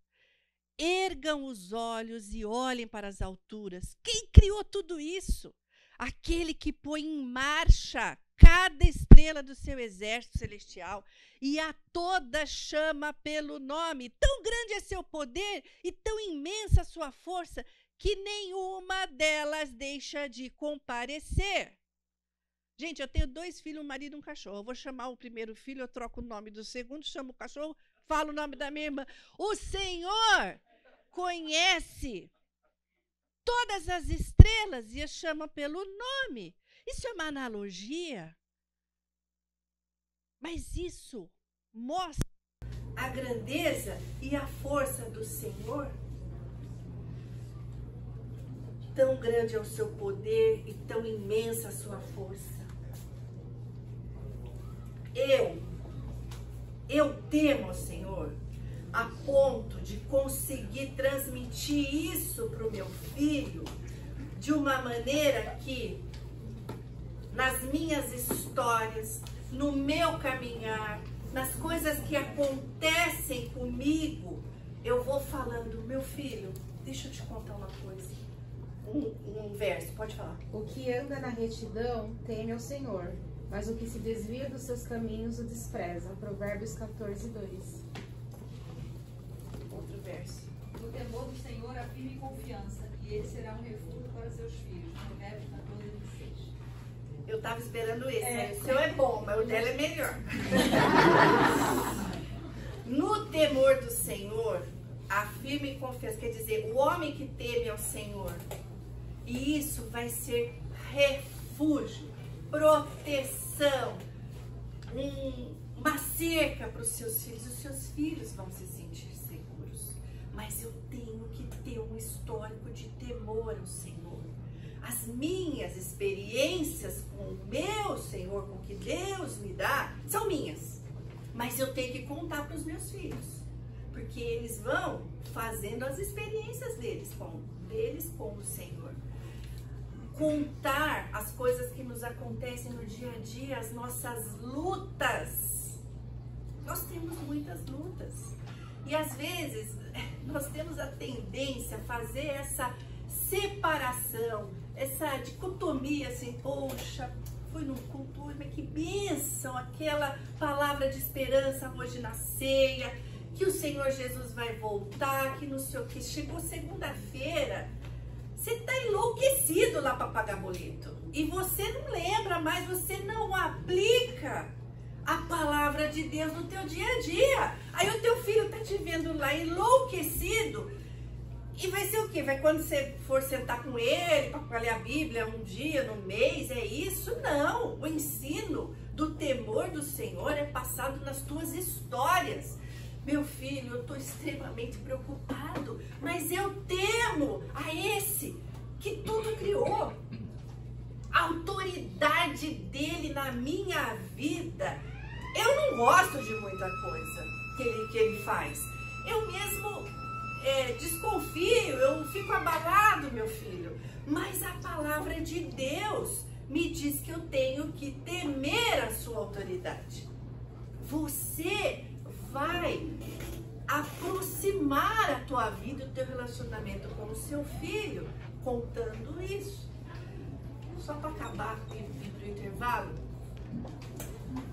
Ergam os olhos e olhem para as alturas. Quem criou tudo isso? Aquele que põe em marcha cada estrela do seu exército celestial e a todas chama pelo nome. Tão grande é seu poder e tão imensa a sua força que nenhuma delas deixa de comparecer. Gente, eu tenho 2 filhos, um marido e um cachorro. Eu vou chamar o primeiro filho, eu troco o nome do segundo, chamo o cachorro, falo o nome da minha irmã. O Senhor conhece todas as estrelas e as chama pelo nome. Isso é uma analogia, mas isso mostra a grandeza e a força do Senhor. Tão grande é o seu poder e tão imensa a sua força. Eu temo ao Senhor a ponto de conseguir transmitir isso para o meu filho de uma maneira que, nas minhas histórias, no meu caminhar, nas coisas que acontecem comigo, eu vou falando, meu filho, deixa eu te contar uma coisa. Um verso, pode falar. O que anda na retidão teme ao Senhor, mas o que se desvia dos seus caminhos o despreza. Provérbios 14, 2. Outro verso. No temor do Senhor há firme confiança, e ele será um refúgio para seus filhos. Provérbios 14, 26. Eu estava esperando esse. O seu é bom, mas o dela é melhor. No temor do Senhor, a firme confiança, quer dizer, o homem que teme ao Senhor, e isso vai ser refúgio, proteção, uma cerca para os seus filhos vão se sentir seguros. Mas eu tenho que ter um histórico de temor ao Senhor. As minhas experiências com o meu Senhor, com o que Deus me dá, são minhas. Mas eu tenho que contar para os meus filhos. Porque eles vão fazendo as experiências deles com o Senhor. Contar as coisas que nos acontecem no dia a dia, as nossas lutas. Nós temos muitas lutas. E às vezes nós temos a tendência a fazer essa separação, essa dicotomia assim, poxa, fui num culto, mas que bênção, aquela palavra de esperança hoje na ceia, que o Senhor Jesus vai voltar, que não sei o que. Chegou segunda-feira, você está enlouquecido lá para pagar boleto. E você não lembra mais, você não aplica a palavra de Deus no teu dia a dia. Aí o teu filho está te vendo lá enlouquecido. E vai ser o quê? Vai quando você for sentar com ele para ler a Bíblia um dia, no mês, é isso? Não. O ensino do temor do Senhor é passado nas tuas histórias. Meu filho, eu estou extremamente preocupado, mas eu temo a esse que tudo criou. A autoridade dele na minha vida. Eu não gosto de muita coisa que ele faz. Eu mesmo desconfio, eu fico abalado, meu filho. Mas a palavra de Deus me diz que eu tenho que temer a sua autoridade. Você vai aproximar a tua vida, o teu relacionamento com o seu filho, contando isso. Só para acabar e ir para o intervalo,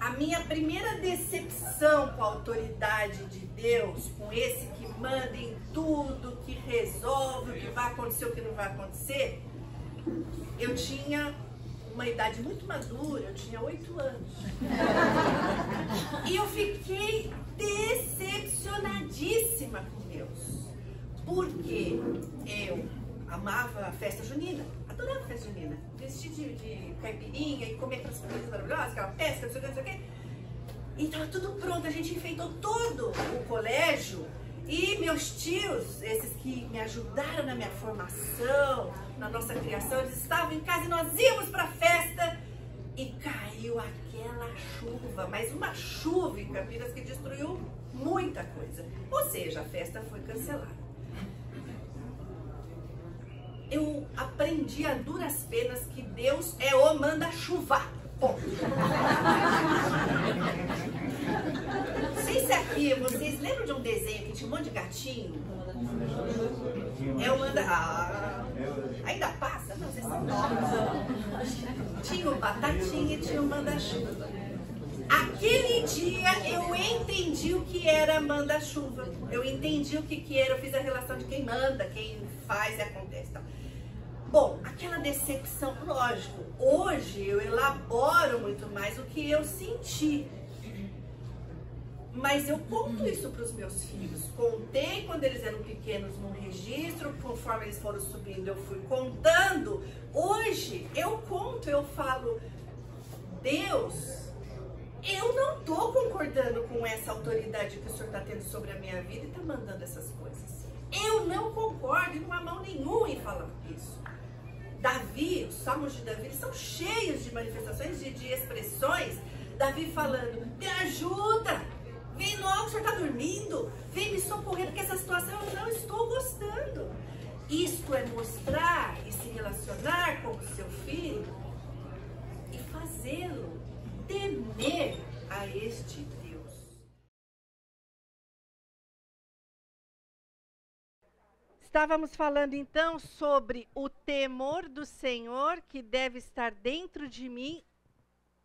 A minha primeira decepção com a autoridade de Deus, com esse que manda em tudo, que resolve o que vai acontecer, o que não vai acontecer, eu tinha uma idade muito madura, eu tinha 8 anos. E eu fiquei decepcionadíssima com Deus. Porque eu amava a festa junina, adorava a festa junina. Vestir de caipirinha e comer aquelas comidas maravilhosas, aquela pesca, não sei o que, não sei o que. E estava tudo pronto, a gente enfeitou todo o colégio. E meus tios, esses que me ajudaram na minha formação, na nossa criação, eles estavam em casa e nós íamos para a festa. E caiu aquela chuva, mas uma chuva em Campinas que destruiu muita coisa. Ou seja, a festa foi cancelada. Eu aprendi a duras penas que Deus é o manda-chuva. Ponto. Não sei se aqui vocês lembram de um desenho que tinha um monte de gatinho? É o manda... ainda passa? Não sei se tinha o Batatinha e tinha o manda-chuva. Aquele dia eu entendi o que era manda-chuva. Eu entendi o que era, eu fiz a relação de quem manda, quem faz e acontece. Então, bom, aquela decepção, lógico, hoje eu elaboro muito mais o que eu senti. Mas eu conto isso para os meus filhos. Contei quando eles eram pequenos num registro, conforme eles foram subindo eu fui contando. Hoje eu conto, eu falo, Deus, eu não estou concordando com essa autoridade que o Senhor está tendo sobre a minha vida e está mandando essas coisas. Eu não concordo, não há mão nenhuma em falar isso. Davi, os salmos de Davi são cheios de manifestações, de expressões. Davi falando, me ajuda, vem logo, o senhor está dormindo, vem me socorrer, porque essa situação eu não estou gostando. Isto é mostrar e se relacionar com o seu filho e fazê-lo temer a este Deus. Estávamos falando então sobre o temor do Senhor que deve estar dentro de mim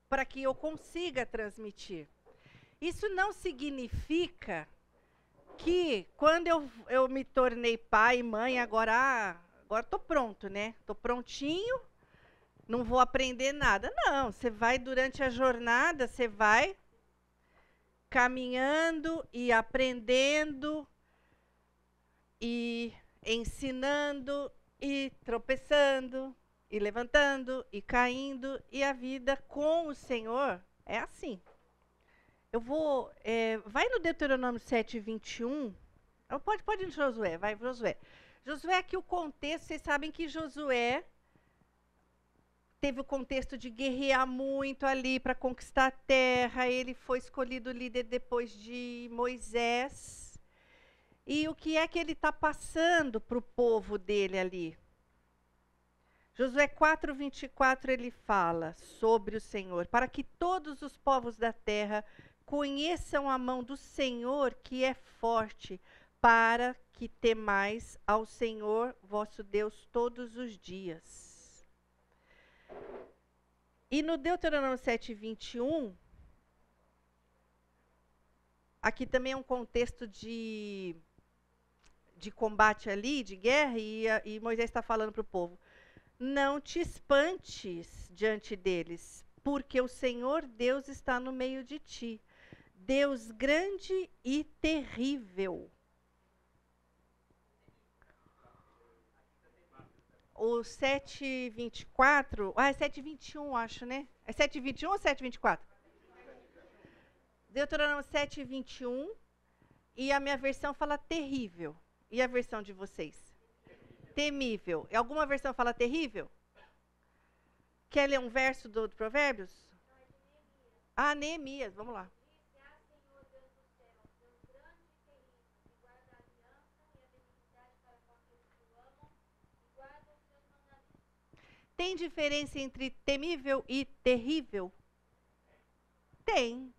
para que eu consiga transmitir. Isso não significa que quando eu me tornei pai e mãe, agora estou pronto, né? Estou prontinho, não vou aprender nada. Não, você vai durante a jornada, você vai caminhando e aprendendo e ensinando e tropeçando e levantando e caindo, e a vida com o Senhor é assim. Eu vou, vai no Deuteronômio 7:21, pode ir no Josué, vai Josué. Josué, aqui o contexto, vocês sabem que Josué teve o contexto de guerrear muito ali para conquistar a terra, ele foi escolhido líder depois de Moisés. E o que é que ele está passando para o povo dele ali? Josué 4:24 ele fala sobre o Senhor, para que todos os povos da terra conheçam a mão do Senhor que é forte, para que temais ao Senhor vosso Deus todos os dias. E no Deuteronômio 7:21, aqui também é um contexto de combate ali, de guerra, e Moisés está falando para o povo, não te espantes diante deles, porque o Senhor Deus está no meio de ti, Deus grande e terrível. O 7:24, é 7:21, acho, né? É 7:21 ou 7:24? Deuteronômio 7:21, e a minha versão fala terrível. E a versão de vocês? Temível. E alguma versão fala terrível? Quer ler um verso do Provérbios? Ah, Neemias, vamos lá. Tem diferença entre temível e terrível? Tem.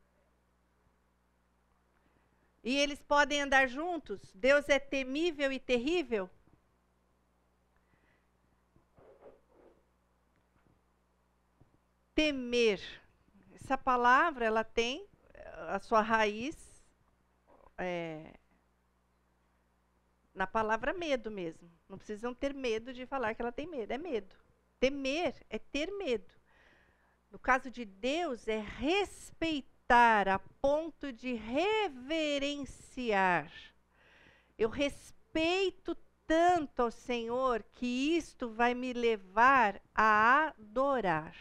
E eles podem andar juntos? Deus é temível e terrível? Temer. essa palavra, ela tem a sua raiz na palavra medo mesmo. Não precisam ter medo de falar que ela tem medo. É medo. Temer é ter medo. No caso de Deus, é respeitar a ponto de reverenciar. Eu respeito tanto ao Senhor que isto vai me levar a adorar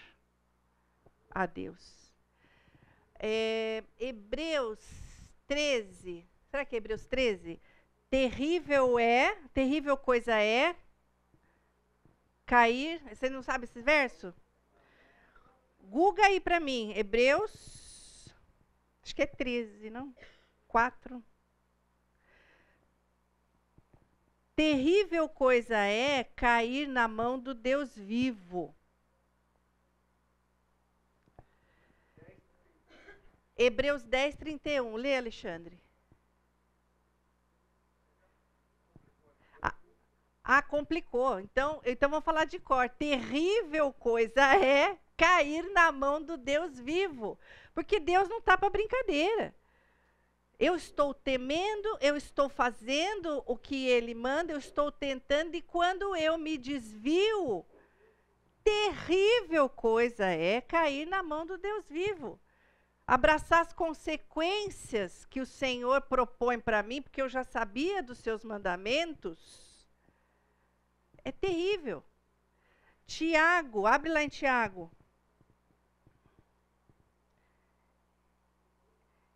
a Deus. Hebreus 13. Será que é Hebreus 13? Terrível coisa é cair. Você não sabe esse verso? Google aí para mim. Hebreus, acho que é 13, não? 4. Terrível coisa é cair na mão do Deus vivo. Hebreus 10, 31. Lê, Alexandre. Complicou. Então vamos falar de cor. Terrível coisa é cair na mão do Deus vivo. Porque Deus não está para brincadeira. Eu estou temendo, eu estou fazendo o que Ele manda, eu estou tentando, e quando eu me desvio, terrível coisa é cair na mão do Deus vivo. Abraçar as consequências que o Senhor propõe para mim, porque eu já sabia dos seus mandamentos, é terrível. Tiago, abre lá em Tiago.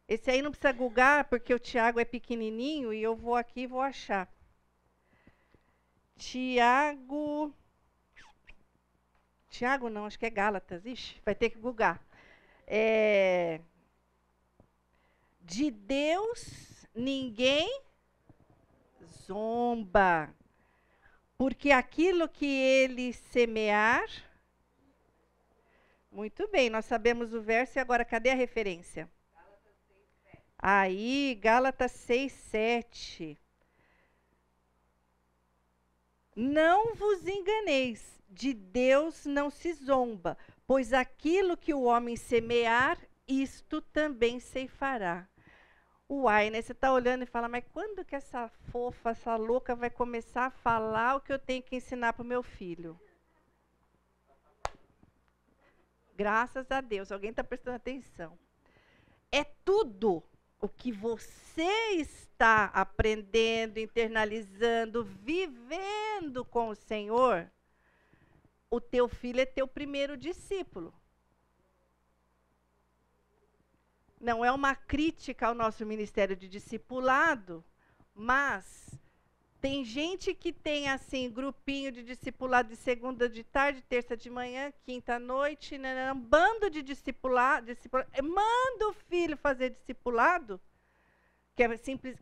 Esse aí não precisa googar, porque o Tiago é pequenininho e eu vou aqui e vou achar. Tiago não, acho que é Gálatas. Ixi, vai ter que googar. De Deus ninguém zomba, porque aquilo que ele semear... Muito bem, nós sabemos o verso e agora cadê a referência? Aí, Gálatas 6, 7. Não vos enganeis, de Deus não se zomba, pois aquilo que o homem semear, isto também ceifará. Uai, né? Você está olhando e fala, mas quando que essa fofa, essa louca vai começar a falar o que eu tenho que ensinar para o meu filho? Graças a Deus, alguém está prestando atenção. É tudo o que você está aprendendo, internalizando, vivendo com o Senhor. O teu filho é teu primeiro discípulo. Não é uma crítica ao nosso ministério de discipulado, mas tem gente que tem assim grupinho de discipulado de segunda de tarde, terça de manhã, quinta à noite, um bando de discipulado, manda o filho fazer discipulado, que é simples,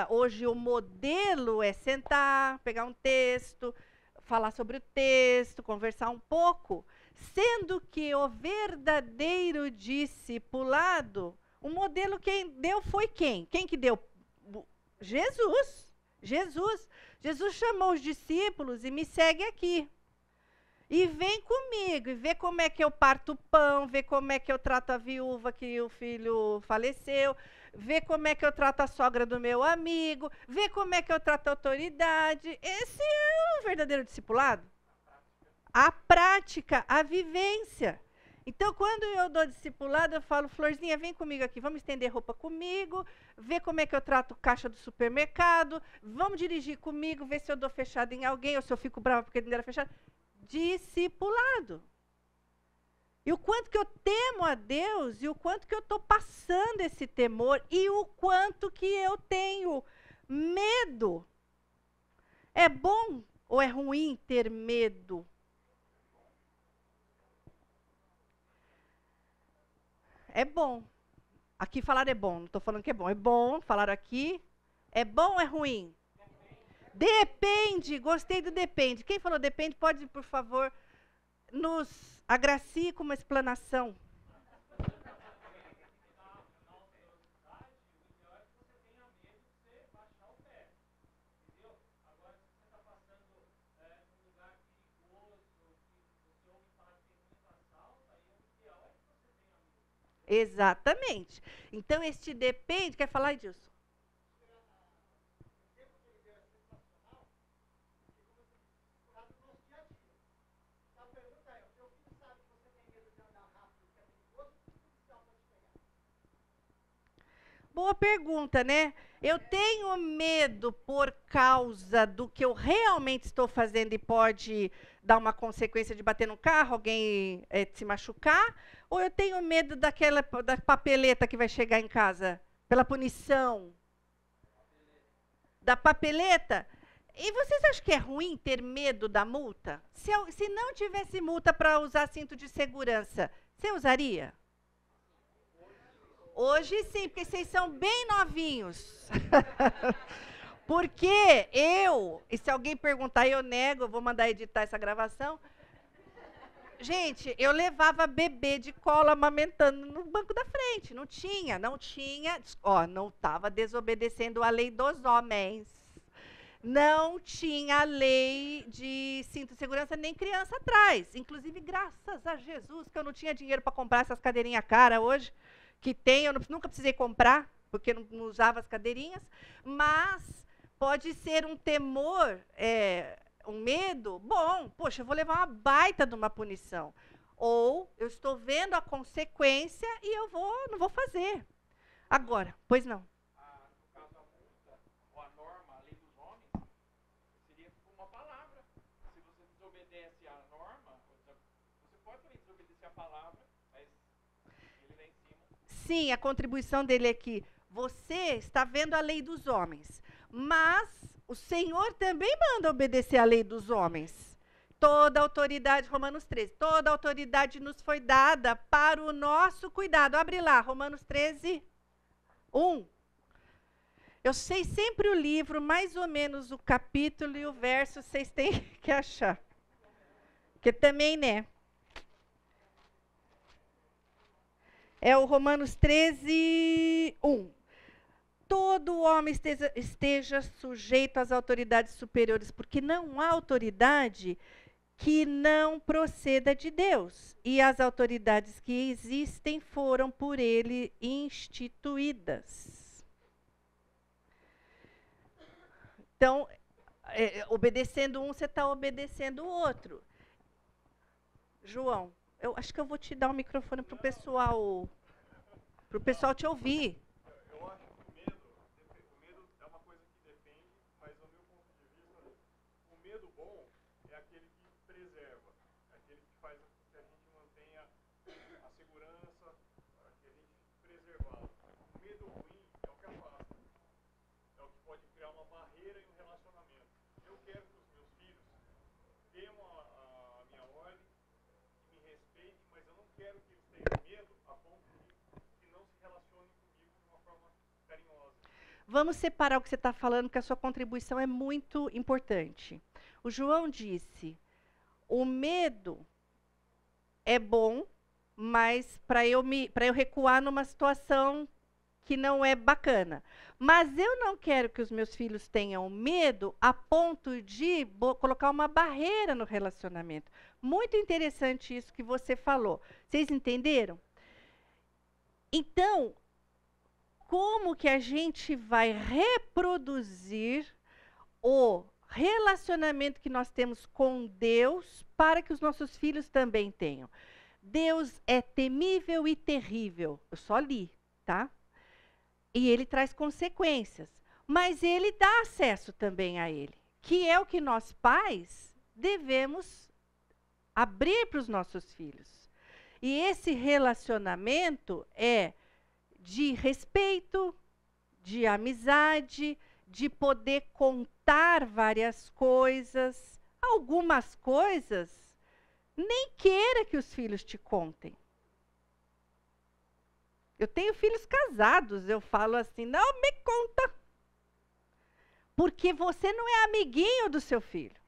hoje o modelo é sentar, pegar um texto, falar sobre o texto, conversar um pouco, sendo que o verdadeiro discipulado, o modelo quem deu foi quem? Quem que deu? Jesus. Jesus chamou os discípulos e me segue aqui. E vem comigo, e vê como é que eu parto o pão, vê como é que eu trato a viúva que o filho faleceu, vê como é que eu trato a sogra do meu amigo, vê como é que eu trato a autoridade. Esse é o verdadeiro discipulado. A prática, a vivência. Então, quando eu dou discipulado, eu falo, Florzinha, vem comigo aqui, vamos estender roupa comigo, ver como é que eu trato caixa do supermercado, vamos dirigir comigo, ver se eu dou fechado em alguém, ou se eu fico brava porque não era fechado. Discipulado. E o quanto que eu temo a Deus, e o quanto que eu estou passando esse temor, e o quanto que eu tenho medo. É bom ou é ruim ter medo? É bom. Aqui falar é bom, não estou falando que é bom. É bom, falaram aqui. É bom ou é ruim? Depende, gostei do depende. Quem falou depende, pode, por favor, nos agracie com uma explanação. Exatamente. Então, este depende... Quer falar, Edilson? Boa pergunta, né? Eu tenho medo por causa do que eu realmente estou fazendo e pode dar uma consequência de bater no carro, alguém se machucar, ou eu tenho medo da papeleta que vai chegar em casa, pela punição? Da papeleta? E vocês acham que é ruim ter medo da multa? Se não tivesse multa para usar cinto de segurança, você usaria? Hoje sim, porque vocês são bem novinhos. Porque e se alguém perguntar, eu nego, eu vou mandar editar essa gravação. Gente, eu levava bebê de colo amamentando no banco da frente. Não tinha. Não estava desobedecendo a lei dos homens. Não tinha lei de cinto de segurança, nem criança atrás. Inclusive, graças a Jesus, que eu não tinha dinheiro para comprar essas cadeirinhas caras hoje. Que tem, eu nunca precisei comprar, porque não usava as cadeirinhas, mas pode ser um temor, um medo, bom, poxa, eu vou levar uma baita de uma punição. Ou eu estou vendo a consequência e não vou fazer. Agora, pois não. No caso da multa, ou a norma, a lei dos homens, seria uma palavra. Se você desobedece à norma, você pode também desobedecer a palavra, mas ele vem em cima. Sim, a contribuição dele é que você está vendo a lei dos homens, mas o Senhor também manda obedecer a lei dos homens. Toda autoridade, Romanos 13, toda autoridade nos foi dada para o nosso cuidado. Abre lá, Romanos 13, 1. Eu sei sempre o livro, mais ou menos o capítulo e o verso, vocês têm que achar. Porque também, né? É o Romanos 13, 1. Todo homem esteja sujeito às autoridades superiores, porque não há autoridade que não proceda de Deus. E as autoridades que existem foram por ele instituídas. Então, obedecendo um, você está obedecendo o outro. João, eu acho que eu vou te dar o microfone para o pessoal te ouvir. Eu acho que o medo é uma coisa que depende, mas no meu ponto de vista, o medo bom é aquele que preserva, é aquele que faz com que a gente mantenha a segurança, que a gente fique preservado. O medo ruim é o que afasta, é o que pode criar uma barreira em um relacionamento. Eu quero que os meus filhos temam a minha ordem, que me respeitem, mas eu não quero que eles tenham medo a ponto de não se relacionem comigo de uma forma carinhosa. Vamos separar o que você está falando, que a sua contribuição é muito importante. O João disse, o medo é bom, mas para eu recuar numa situação que não é bacana. Mas eu não quero que os meus filhos tenham medo a ponto de colocar uma barreira no relacionamento. Muito interessante isso que você falou. Vocês entenderam? Então, como que a gente vai reproduzir o relacionamento que nós temos com Deus para que os nossos filhos também tenham? Deus é temível e terrível. Eu só li, tá? E ele traz consequências. Mas ele dá acesso também a ele, que é o que nós pais devemos abrir para os nossos filhos. E esse relacionamento é de respeito, de amizade, de poder contar várias coisas. Algumas coisas, nem queira que os filhos te contem. Eu tenho filhos casados, eu falo assim, não me conta. Porque você não é amiguinho do seu filho.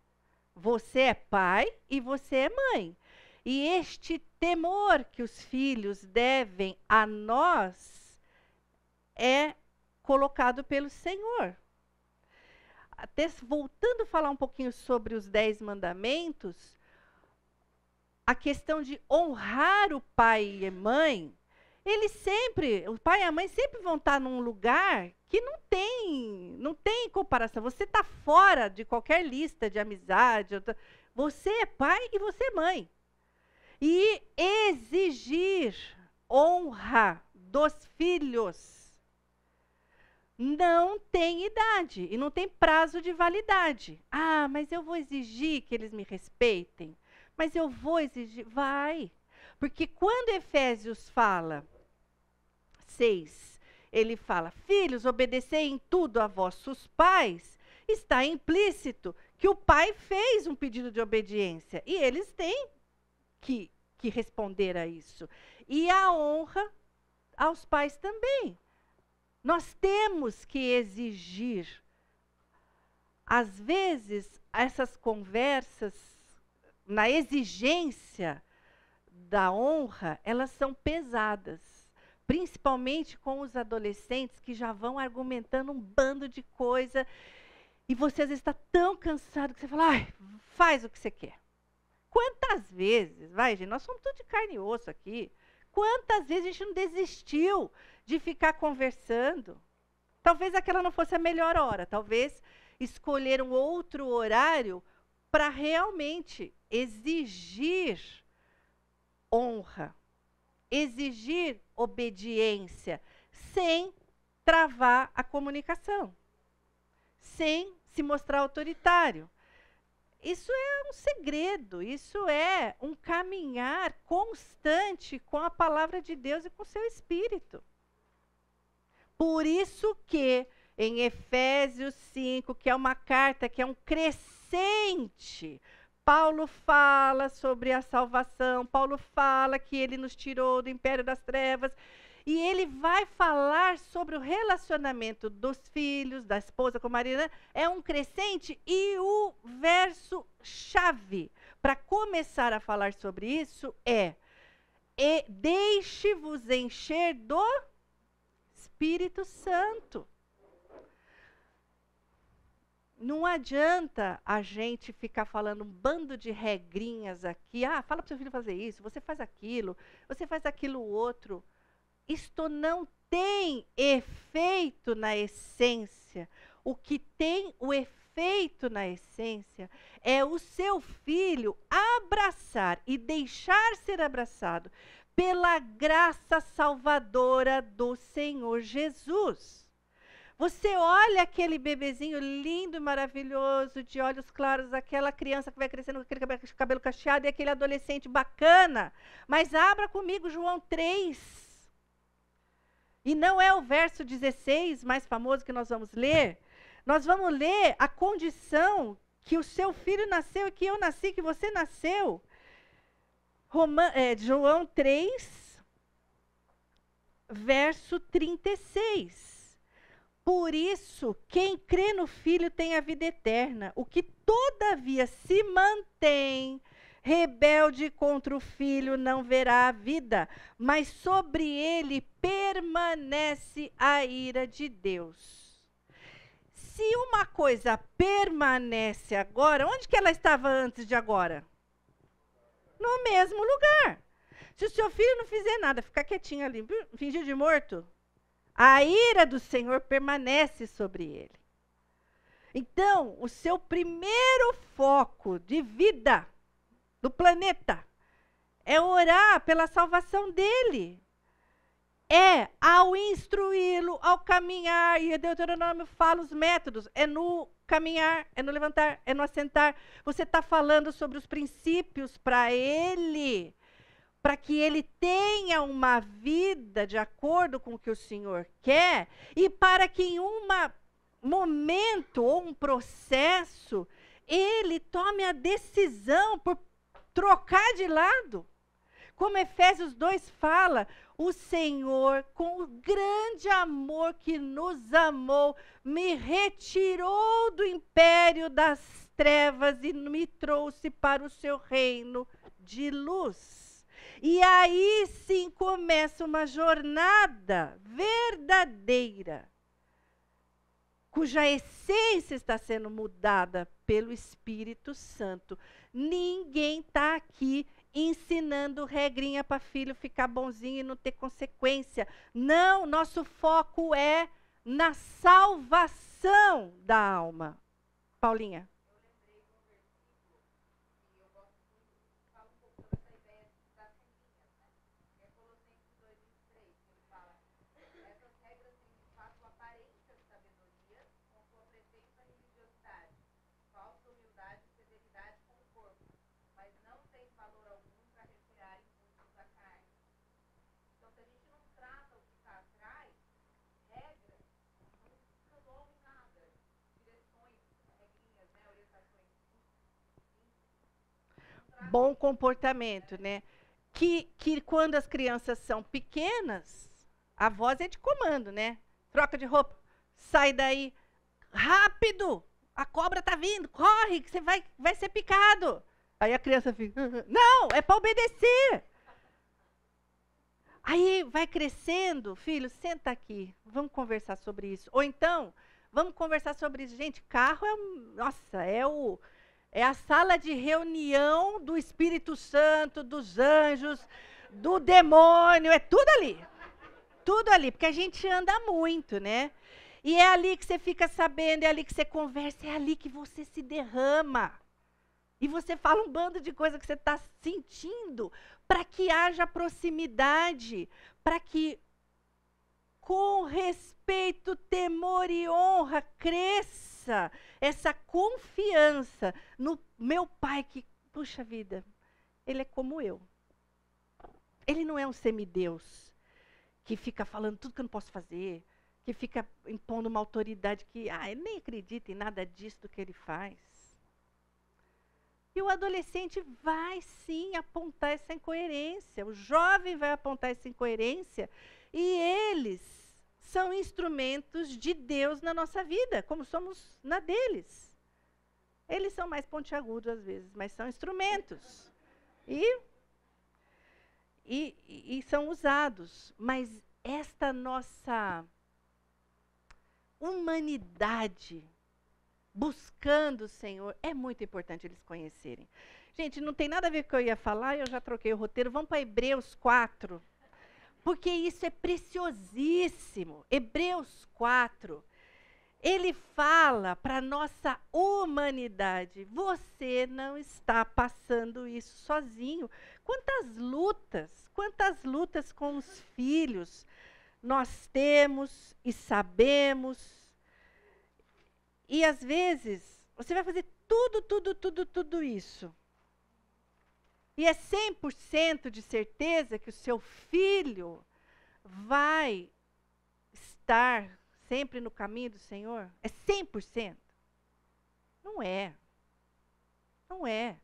Você é pai e você é mãe. E este temor que os filhos devem a nós é colocado pelo Senhor. Até voltando a falar um pouquinho sobre os 10 mandamentos, a questão de honrar o pai e a mãe, Ele sempre, o pai e a mãe sempre vão estar num lugar que não tem comparação. Você está fora de qualquer lista de amizade. Você é pai e você é mãe. E exigir honra dos filhos não tem idade e não tem prazo de validade. Ah, mas eu vou exigir que eles me respeitem. Mas eu vou exigir. Vai. Porque quando Efésios fala 6, ele fala, filhos, obedecei em tudo a vossos pais, está implícito que o pai fez um pedido de obediência. E eles têm que responder a isso. E a honra aos pais também. Nós temos que exigir. Às vezes, essas conversas, na exigência da honra, elas são pesadas. Principalmente com os adolescentes que já vão argumentando um bando de coisa. E você às vezes está tão cansado que você fala, ai, faz o que você quer. Quantas vezes, vai gente, nós somos tudo de carne e osso aqui. Quantas vezes a gente não desistiu de ficar conversando? Talvez aquela não fosse a melhor hora. Talvez escolher um outro horário para realmente exigir honra. Exigir obediência, sem travar a comunicação, sem se mostrar autoritário. Isso é um segredo, isso é um caminhar constante com a palavra de Deus e com o seu Espírito. Por isso que em Efésios 5, que é uma carta, que é um crescente, Paulo fala sobre a salvação, Paulo fala que ele nos tirou do império das trevas, e ele vai falar sobre o relacionamento dos filhos, da esposa com o marido, né? É um crescente, e o verso-chave para começar a falar sobre isso é: e deixe-vos encher do Espírito Santo. Não adianta a gente ficar falando um bando de regrinhas aqui. Ah, fala para o seu filho fazer isso, você faz aquilo outro. Isto não tem efeito na essência. O que tem o efeito na essência é o seu filho abraçar e deixar ser abraçado pela graça salvadora do Senhor Jesus. Você olha aquele bebezinho lindo e maravilhoso, de olhos claros, aquela criança que vai crescendo com aquele cabelo cacheado e aquele adolescente bacana. Mas abra comigo João 3. E não é o verso 16 mais famoso que nós vamos ler. Nós vamos ler a condição que o seu filho nasceu e que eu nasci, que você nasceu. João 3, verso 36. Por isso, quem crê no Filho tem a vida eterna. O que todavia se mantém rebelde contra o Filho não verá a vida, mas sobre ele permanece a ira de Deus. Se uma coisa permanece agora, onde que ela estava antes de agora? No mesmo lugar. Se o seu filho não fizer nada, ficar quietinho ali, fingir de morto, a ira do Senhor permanece sobre ele. Então, o seu primeiro foco de vida do planeta é orar pela salvação dele. É ao instruí-lo, ao caminhar, e Deuteronômio fala os métodos, é no caminhar, é no levantar, é no assentar. Você está falando sobre os princípios para ele, para que ele tenha uma vida de acordo com o que o Senhor quer, e para que em um momento ou um processo, ele tome a decisão por trocar de lado. Como Efésios 2 fala, o Senhor, com o grande amor que nos amou, me retirou do império das trevas e me trouxe para o seu reino de luz. E aí sim começa uma jornada verdadeira, cuja essência está sendo mudada pelo Espírito Santo. Ninguém está aqui ensinando regrinha para filho ficar bonzinho e não ter consequência. Não, nosso foco é na salvação da alma. Paulinha. Bom comportamento, né? Que quando as crianças são pequenas, a voz é de comando, né? Troca de roupa, sai daí, rápido, a cobra tá vindo, corre, que você vai ser picado. Aí a criança fica, não, é para obedecer. Aí vai crescendo, filho, senta aqui, vamos conversar sobre isso. Ou então, vamos conversar sobre isso. Gente, carro é a sala de reunião do Espírito Santo, dos anjos, do demônio, é tudo ali. Tudo ali, porque a gente anda muito, né? E é ali que você fica sabendo, é ali que você conversa, é ali que você se derrama. E você fala um bando de coisa que você está sentindo, para que haja proximidade, para que, com respeito, temor e honra, cresça essa confiança no meu pai que, puxa vida, ele é como eu. Ele não é um semideus que fica falando tudo que eu não posso fazer, que fica impondo uma autoridade que, ele nem acredita em nada disso do que ele faz. E o adolescente vai sim apontar essa incoerência, o jovem vai apontar essa incoerência, e eles são instrumentos de Deus na nossa vida, como somos na deles. Eles são mais pontiagudos às vezes, mas são instrumentos. E são usados. Mas esta nossa humanidade buscando o Senhor, é muito importante eles conhecerem. Gente, não tem nada a ver com o que eu ia falar, eu já troquei o roteiro. Vamos para Hebreus 4. Porque isso é preciosíssimo. Hebreus 4, ele fala para a nossa humanidade. Você não está passando isso sozinho. Quantas lutas com os filhos nós temos e sabemos. E às vezes, você vai fazer tudo isso. E é 100% de certeza que o seu filho vai estar sempre no caminho do Senhor? É 100%? Não é. Não é.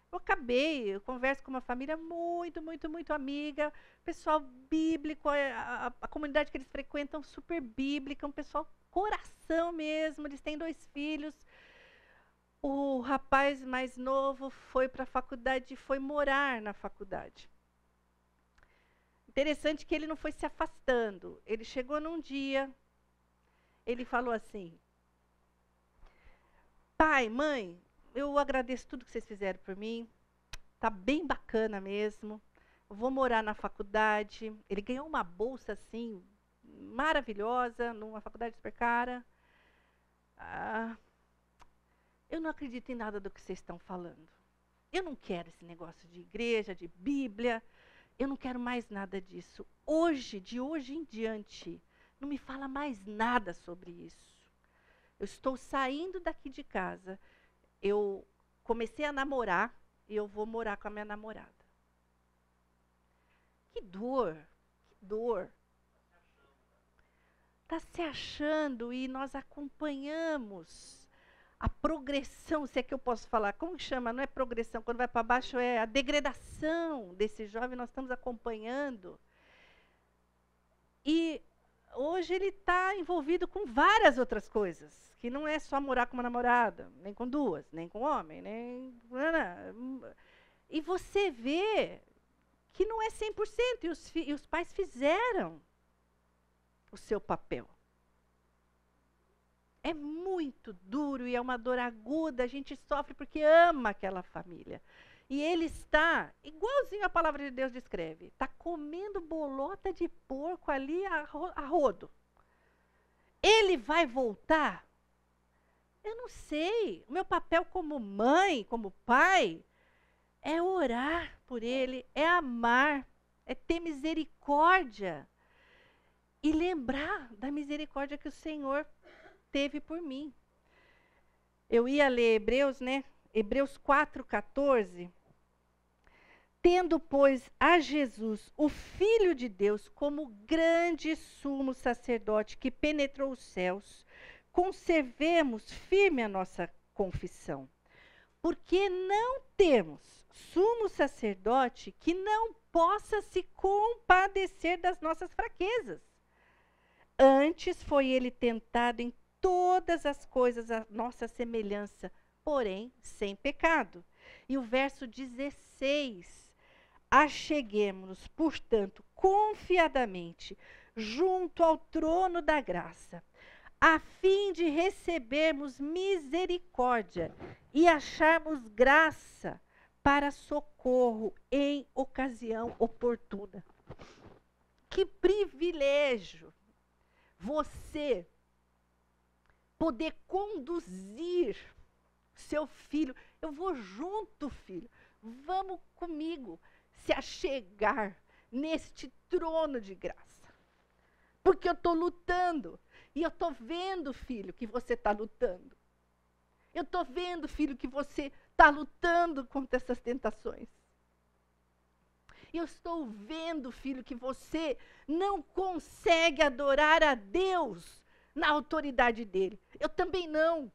Eu converso com uma família muito amiga, pessoal bíblico, a comunidade que eles frequentam super bíblica, um pessoal coração mesmo, eles têm 2 filhos. O rapaz mais novo foi para a faculdade e foi morar na faculdade. Interessante que ele não foi se afastando. Ele chegou num dia, ele falou assim: pai, mãe, eu agradeço tudo que vocês fizeram por mim, tá bem bacana mesmo, eu vou morar na faculdade. Ele ganhou uma bolsa assim, maravilhosa, numa faculdade super cara. Eu não acredito em nada do que vocês estão falando. Eu não quero esse negócio de igreja, de Bíblia. Eu não quero mais nada disso. De hoje em diante, não me fala mais nada sobre isso. Eu estou saindo daqui de casa. Eu comecei a namorar e eu vou morar com a minha namorada. Que dor, que dor. Está se achando e nós acompanhamos a progressão, se é que eu posso falar, como que chama? Não é progressão, quando vai para baixo é a degradação desse jovem, nós estamos acompanhando. E hoje ele está envolvido com várias outras coisas, que não é só morar com uma namorada, nem com 2, nem com homem, nem... E você vê que não é 100%, e os pais fizeram o seu papel. É muito duro e é uma dor aguda, a gente sofre porque ama aquela família. E ele está, igualzinho a palavra de Deus descreve, está comendo bolota de porco ali a rodo. Ele vai voltar? Eu não sei. O meu papel como mãe, como pai, é orar por ele, é amar, é ter misericórdia. E lembrar da misericórdia que o Senhor teve por mim. Eu ia ler Hebreus, né? Hebreus 4,14. Tendo, pois, a Jesus, o Filho de Deus, como grande sumo sacerdote que penetrou os céus, conservemos firme a nossa confissão. Porque não temos sumo sacerdote que não possa se compadecer das nossas fraquezas. Antes foi ele tentado em todas as coisas à nossa semelhança, porém sem pecado. E o verso 16. Acheguemo-nos, portanto, confiadamente, junto ao trono da graça, a fim de recebermos misericórdia e acharmos graça para socorro em ocasião oportuna. Que privilégio você poder conduzir seu filho. Eu vou junto, filho. Vamos comigo se achegar neste trono de graça. Porque eu estou lutando. E eu estou vendo, filho, que você está lutando. Eu estou vendo, filho, que você está lutando contra essas tentações. Eu estou vendo, filho, que você não consegue adorar a Deus na autoridade dele. Eu também não.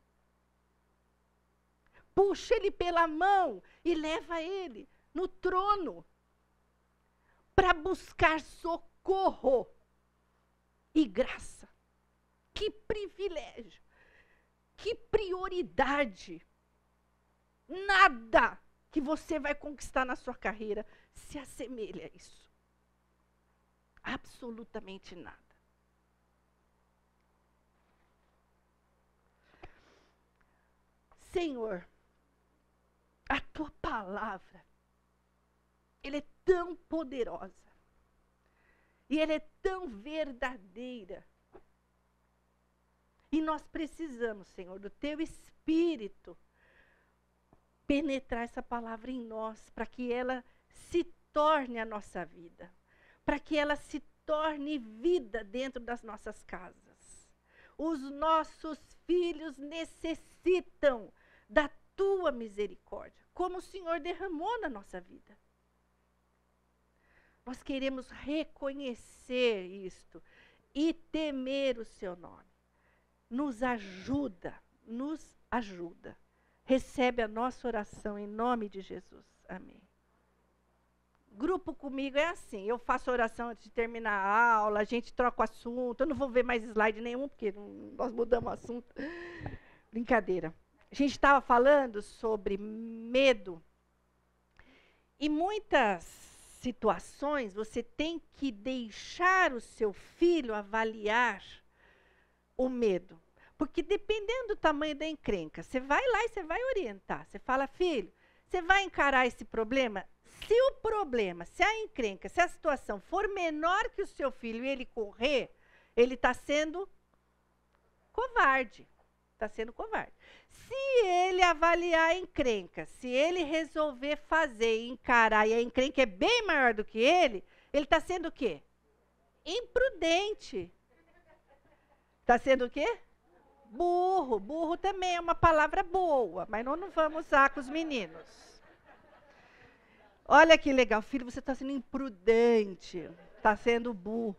Puxa ele pela mão e leva ele no trono para buscar socorro e graça. Que privilégio, que prioridade. Nada que você vai conquistar na sua carreira se assemelha a isso. Absolutamente nada. Senhor, a tua palavra, ela é tão poderosa. E ela é tão verdadeira. E nós precisamos, Senhor, do teu Espírito penetrar essa palavra em nós, para que ela se torne a nossa vida, para que ela se torne vida dentro das nossas casas. Os nossos filhos necessitam da tua misericórdia, como o Senhor derramou na nossa vida. Nós queremos reconhecer isto e temer o seu nome. Nos ajuda, nos ajuda. Recebe a nossa oração em nome de Jesus. Amém. Grupo comigo é assim, eu faço oração antes de terminar a aula, a gente troca o assunto, eu não vou ver mais slide nenhum, porque nós mudamos o assunto. Brincadeira. A gente estava falando sobre medo. E muitas situações você tem que deixar o seu filho avaliar o medo. Porque dependendo do tamanho da encrenca, você vai lá e você vai orientar. Você fala, filho, você vai encarar esse problema? Se o problema, se a encrenca, se a situação for menor que o seu filho e ele correr, ele está sendo covarde. Está sendo covarde. Se ele avaliar a encrenca, se ele resolver fazer e encarar, e a encrenca é bem maior do que ele está sendo o quê? Imprudente. Está sendo o quê? Burro. Burro também é uma palavra boa, mas nós não vamos usar com os meninos. Olha que legal, filho, você está sendo imprudente, está sendo burro.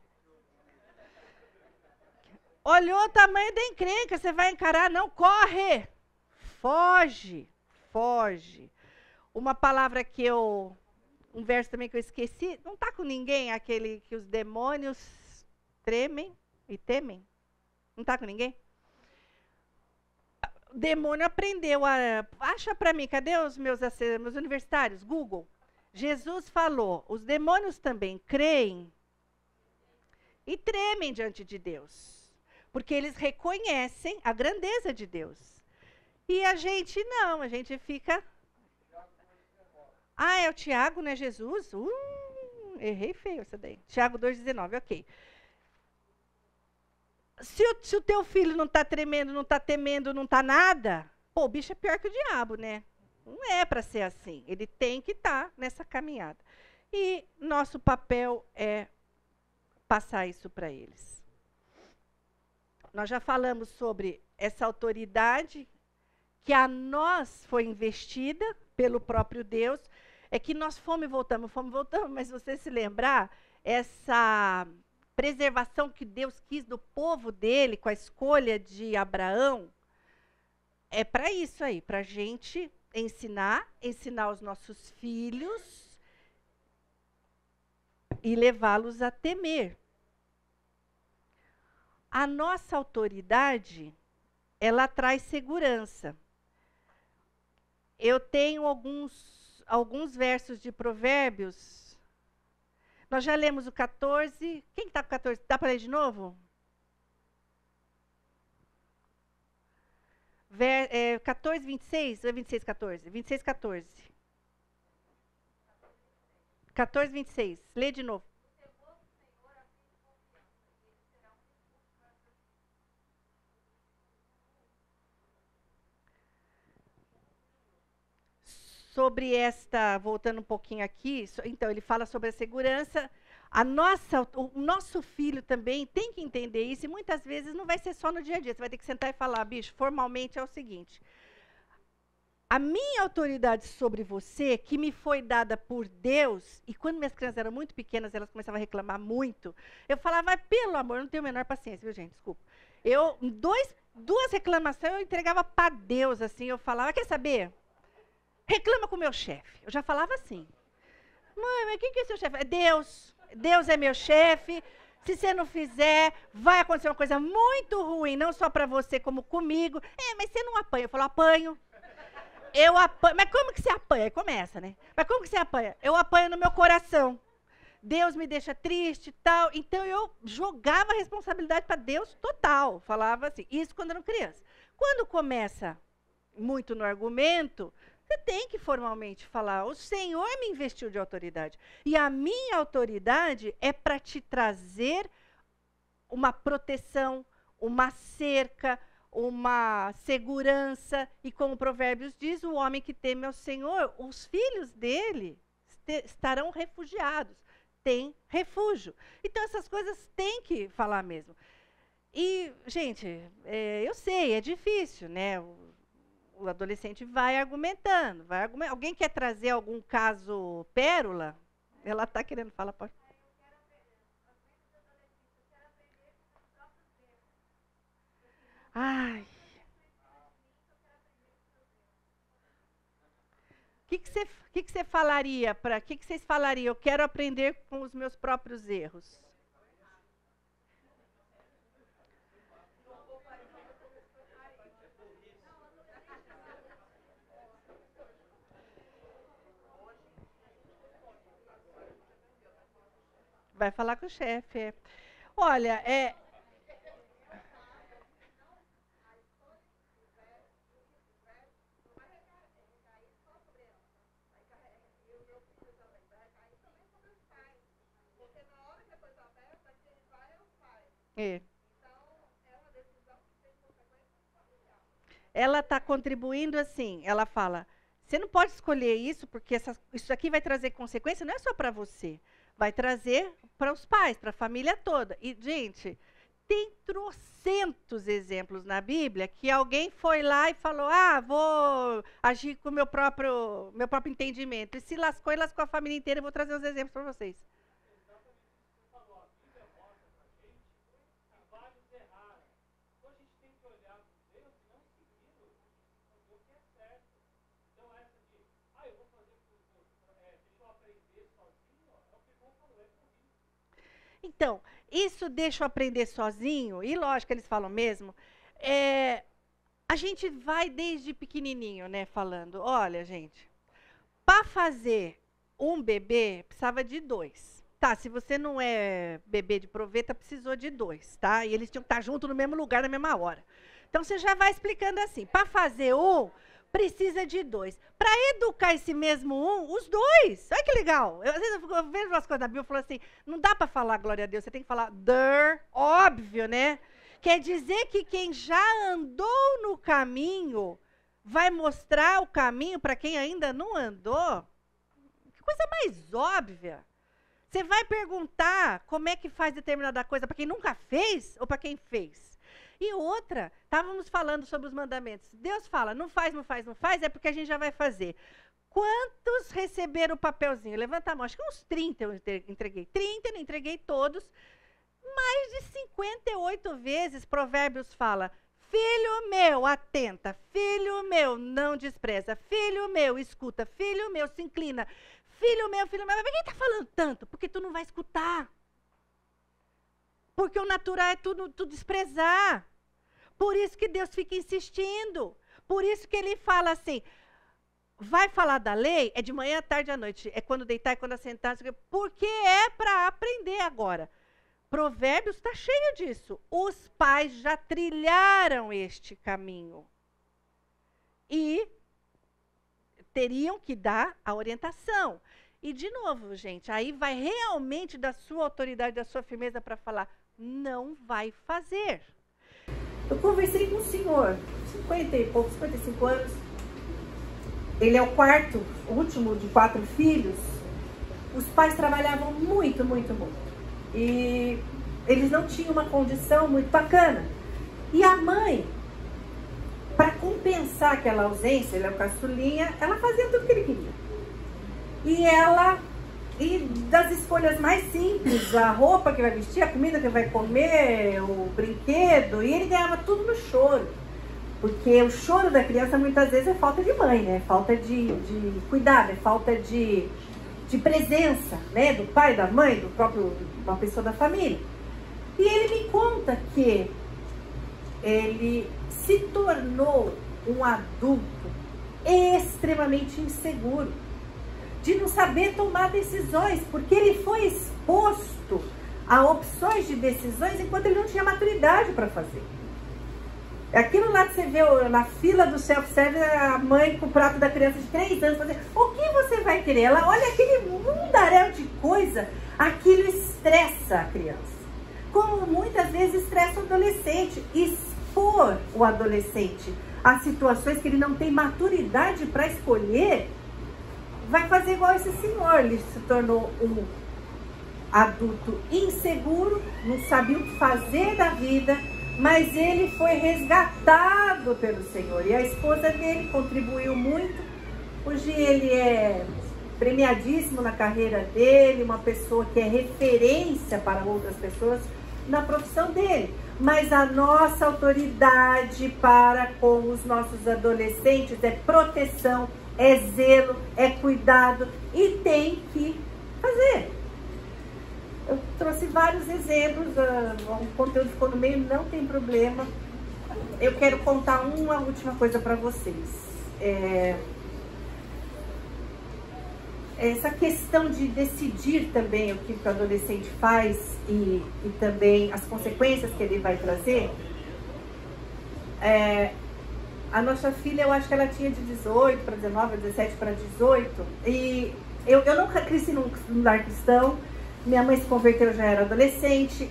Olhou o tamanho da encrenca, você vai encarar? Não, corre, foge, foge. Uma palavra que um verso também que eu esqueci, não está com ninguém, aquele que os demônios tremem e temem? Não está com ninguém? O demônio aprendeu acha para mim, cadê os meus universitários? Google. Jesus falou, os demônios também creem e tremem diante de Deus. Porque eles reconhecem a grandeza de Deus. E a gente não, a gente fica Ah, é o Tiago, não é Jesus? Errei feio essa daí. Tiago 2,19, ok. Se o teu filho não está tremendo, não está temendo, não está nada, pô, o bicho é pior que o diabo, né? Não é para ser assim. Ele tem que estar nessa caminhada. E nosso papel é passar isso para eles. Nós já falamos sobre essa autoridade que a nós foi investida pelo próprio Deus. É que nós fomos e voltamos, mas se você se lembrar, essa preservação que Deus quis do povo dele, com a escolha de Abraão, é para isso aí, para a gente ensinar os nossos filhos e levá-los a temer. A nossa autoridade, ela traz segurança. Eu tenho alguns versos de Provérbios. Nós já lemos o 14. Quem está com 14? Dá para ler de novo? 14, 26? Ou é 26, 14? 26, 14. 14, 26. Lê de novo. Sobre esta, voltando um pouquinho aqui, então ele fala sobre a segurança. O nosso filho também tem que entender isso, e muitas vezes não vai ser só no dia a dia. Você vai ter que sentar e falar, bicho, formalmente é o seguinte: a minha autoridade sobre você, que me foi dada por Deus, e quando minhas crianças eram muito pequenas, elas começavam a reclamar muito, eu falava, pelo amor, eu não tenho a menor paciência, viu, gente? Desculpa. Duas reclamações eu entregava para Deus, assim, eu falava, quer saber? Reclama com o meu chefe. Eu já falava assim. Mãe, mas quem que é seu chefe? É Deus. Deus é meu chefe. Se você não fizer, vai acontecer uma coisa muito ruim, não só para você, como comigo. Mas você não apanha. Eu falo, apanho. Eu apanho. Mas como que você apanha? Aí começa, né? Mas como que você apanha? Eu apanho no meu coração. Deus me deixa triste e tal. Então eu jogava a responsabilidade para Deus total. Falava assim. Isso quando eu era criança. Quando começa muito no argumento, você tem que formalmente falar, o Senhor me investiu de autoridade. E a minha autoridade é para te trazer uma proteção, uma cerca, uma segurança. E como Provérbios diz, o homem que teme ao Senhor, os filhos dele estarão refugiados. Tem refúgio. Então essas coisas tem que falar mesmo. E, gente, eu sei, é difícil, né? O adolescente vai argumentando, Alguém quer trazer algum caso pérola? Ela está querendo falar, pode. Ai. O que você falaria para? O que vocês falariam? Eu quero aprender com os meus próprios erros. Vai falar com o chefe. Olha, ela está contribuindo assim, ela fala, você não pode escolher isso, porque isso aqui vai trazer consequência, não é só para você. Vai trazer para os pais, para a família toda. E, gente, tem trocentos exemplos na Bíblia que alguém foi lá e falou, vou agir com o meu próprio entendimento. E se lascou e lascou a família inteira. Eu vou trazer os exemplos para vocês. Então, isso deixa eu aprender sozinho, e lógico, eles falam mesmo, a gente vai desde pequenininho, né, falando, olha, gente, para fazer um bebê, precisava de 2. Tá, se você não é bebê de proveta, precisou de 2, tá? E eles tinham que estar juntos no mesmo lugar, na mesma hora. Então, você já vai explicando assim, para fazer um, precisa de 2. Para educar esse mesmo um, os 2. Olha que legal. Às vezes eu vejo umas coisas da Bíblia e falo assim, não dá para falar glória a Deus, você tem que falar óbvio, né? Quer dizer que quem já andou no caminho vai mostrar o caminho para quem ainda não andou? Que coisa mais óbvia. Você vai perguntar como é que faz determinada coisa para quem nunca fez ou para quem fez? E outra, estávamos falando sobre os mandamentos. Deus fala, não faz, não faz, não faz, é porque a gente já vai fazer. Quantos receberam o papelzinho? Levanta a mão, acho que uns 30 eu entreguei. 30, não entreguei todos. Mais de 58 vezes Provérbios fala, filho meu, atenta, filho meu, não despreza, filho meu, escuta, filho meu, se inclina, filho meu, mas por que está falando tanto? Porque tu não vai escutar. Porque o natural é tu desprezar. Por isso que Deus fica insistindo. Por isso que ele fala assim, vai falar da lei, é de manhã, tarde à noite, é quando deitar, é quando assentar, porque é para aprender agora. Provérbios está cheio disso. Os pais já trilharam este caminho. E teriam que dar a orientação. E, de novo, gente, aí vai realmente da sua autoridade, da sua firmeza para falar, não vai fazer. Eu conversei com um senhor, 50 e poucos, 55 anos. Ele é o último de 4 filhos. Os pais trabalhavam muito, muito, muito. E eles não tinham uma condição muito bacana. E a mãe, para compensar aquela ausência, ele é o caçulinha, ela fazia tudo que ele queria. E das escolhas mais simples, a roupa que vai vestir, a comida que vai comer, o brinquedo, e ele ganhava tudo no choro. Porque o choro da criança muitas vezes é falta de mãe, né? Falta de cuidado, é falta de presença, né? Do pai, da mãe, do próprio, uma pessoa da família. E ele me conta que ele se tornou um adulto extremamente inseguro, de não saber tomar decisões, porque ele foi exposto a opções de decisões enquanto ele não tinha maturidade para fazer. Aquilo lá que você vê na fila do self-service, a mãe com o prato da criança de 3 anos, fazendo, o que você vai querer? Ela olha aquele mundaréu de coisa, aquilo estressa a criança. Como muitas vezes estressa o adolescente. Expor o adolescente a situações que ele não tem maturidade para escolher, vai fazer igual esse senhor. Ele se tornou um adulto inseguro, não sabia o que fazer da vida, mas ele foi resgatado pelo Senhor. E a esposa dele contribuiu muito. Hoje ele é premiadíssimo na carreira dele, uma pessoa que é referência para outras pessoas na profissão dele. Mas a nossa autoridade para com os nossos adolescentes é proteção, é zelo, é cuidado e tem que fazer. Eu trouxe vários exemplos, o conteúdo ficou no meio, não tem problema. Eu quero contar uma última coisa para vocês. Essa questão de decidir também o que o adolescente faz e também as consequências que ele vai trazer. A nossa filha, eu acho que ela tinha de 18 para 19, 17 para 18. E eu não cresci num lar cristão. Minha mãe se converteu, já era adolescente.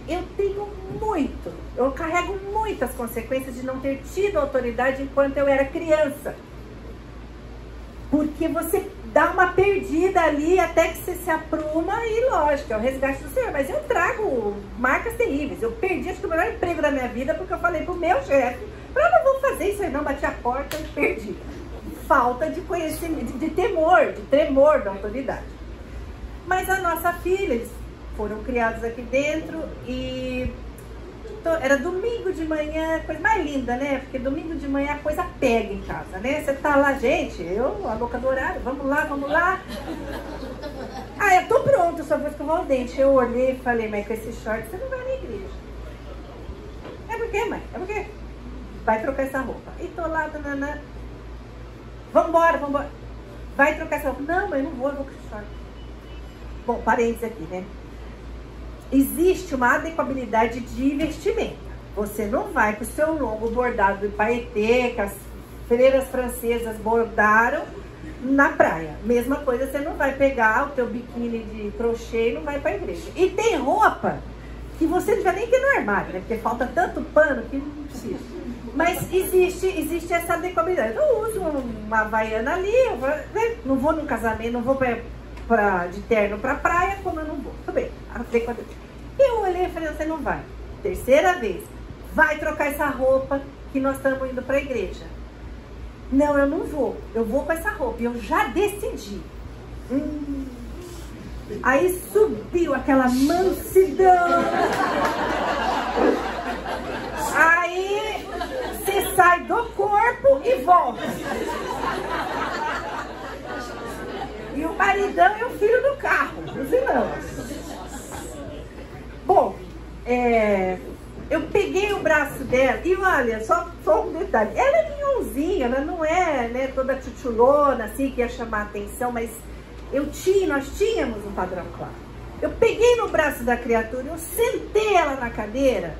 Eu carrego muitas consequências de não ter tido autoridade enquanto eu era criança. Porque você dá uma perdida ali até que você se apruma e, lógico, é o resgate do Senhor. Mas eu trago marcas terríveis. Eu perdi, acho que o melhor emprego da minha vida, porque eu falei pro meu chefe, eu não vou fazer isso aí não, bati a porta e perdi. Falta de conhecimento, de temor, de tremor da autoridade. Mas a nossa filha, eles foram criados aqui dentro e era domingo de manhã, coisa mais linda, né? Porque domingo de manhã a coisa pega em casa, né? Você tá lá, gente, a boca do horário, vamos lá, vamos lá. Ah, eu tô pronto, só vou escovar o dente. Eu olhei e falei, mas com esse short você não vai na igreja. É por quê, mãe? É por quê? Vai trocar essa roupa. E tô lá, nananã. Vambora, vambora. Vai trocar essa roupa. Não, mãe, eu não vou, eu vou com esse short. Bom, parênteses aqui, né? Existe uma adequabilidade de vestimenta. Você não vai com o seu longo bordado de paetê, com as freiras francesas bordaram na praia. Mesma coisa, você não vai pegar o teu biquíni de crochê e não vai pra igreja. E tem roupa que você não vai nem ter no armário, né? Porque falta tanto pano que não precisa. Mas existe essa decoração. Eu uso uma havaiana ali, não vou num casamento, não vou de terno pra praia, como eu não vou. Tudo bem. Eu olhei e falei, você não vai. Terceira vez. Vai trocar essa roupa que nós estamos indo pra igreja. Não, eu não vou. Eu vou com essa roupa. Eu já decidi. Aí subiu aquela mansidão. Aí você sai do corpo e volta. E o maridão e o filho do carro. Não. Bom, eu peguei o braço dela e olha, só um detalhe. Ela é minhonzinha, ela não é, né, toda tchutchulona, assim, que ia chamar a atenção, mas nós tínhamos um padrão claro. Eu peguei no braço da criatura, eu sentei ela na cadeira,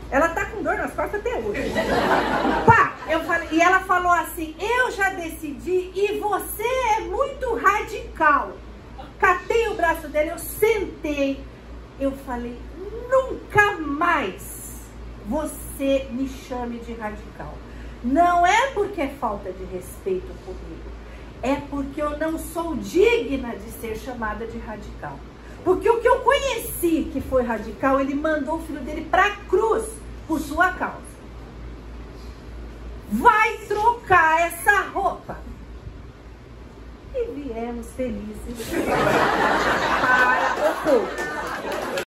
ela tá com dor nas costas até hoje. Pá, eu falei, e ela falou assim, eu já decidi e você é muito radical. Catei o braço dela, eu sentei, eu falei, nunca mais você me chame de radical. Não é porque é falta de respeito comigo, é porque eu não sou digna de ser chamada de radical. Porque o que eu conheci que foi radical, ele mandou o filho dele para a cruz por sua causa. Vai trocar essa roupa. E viemos felizes para o culto.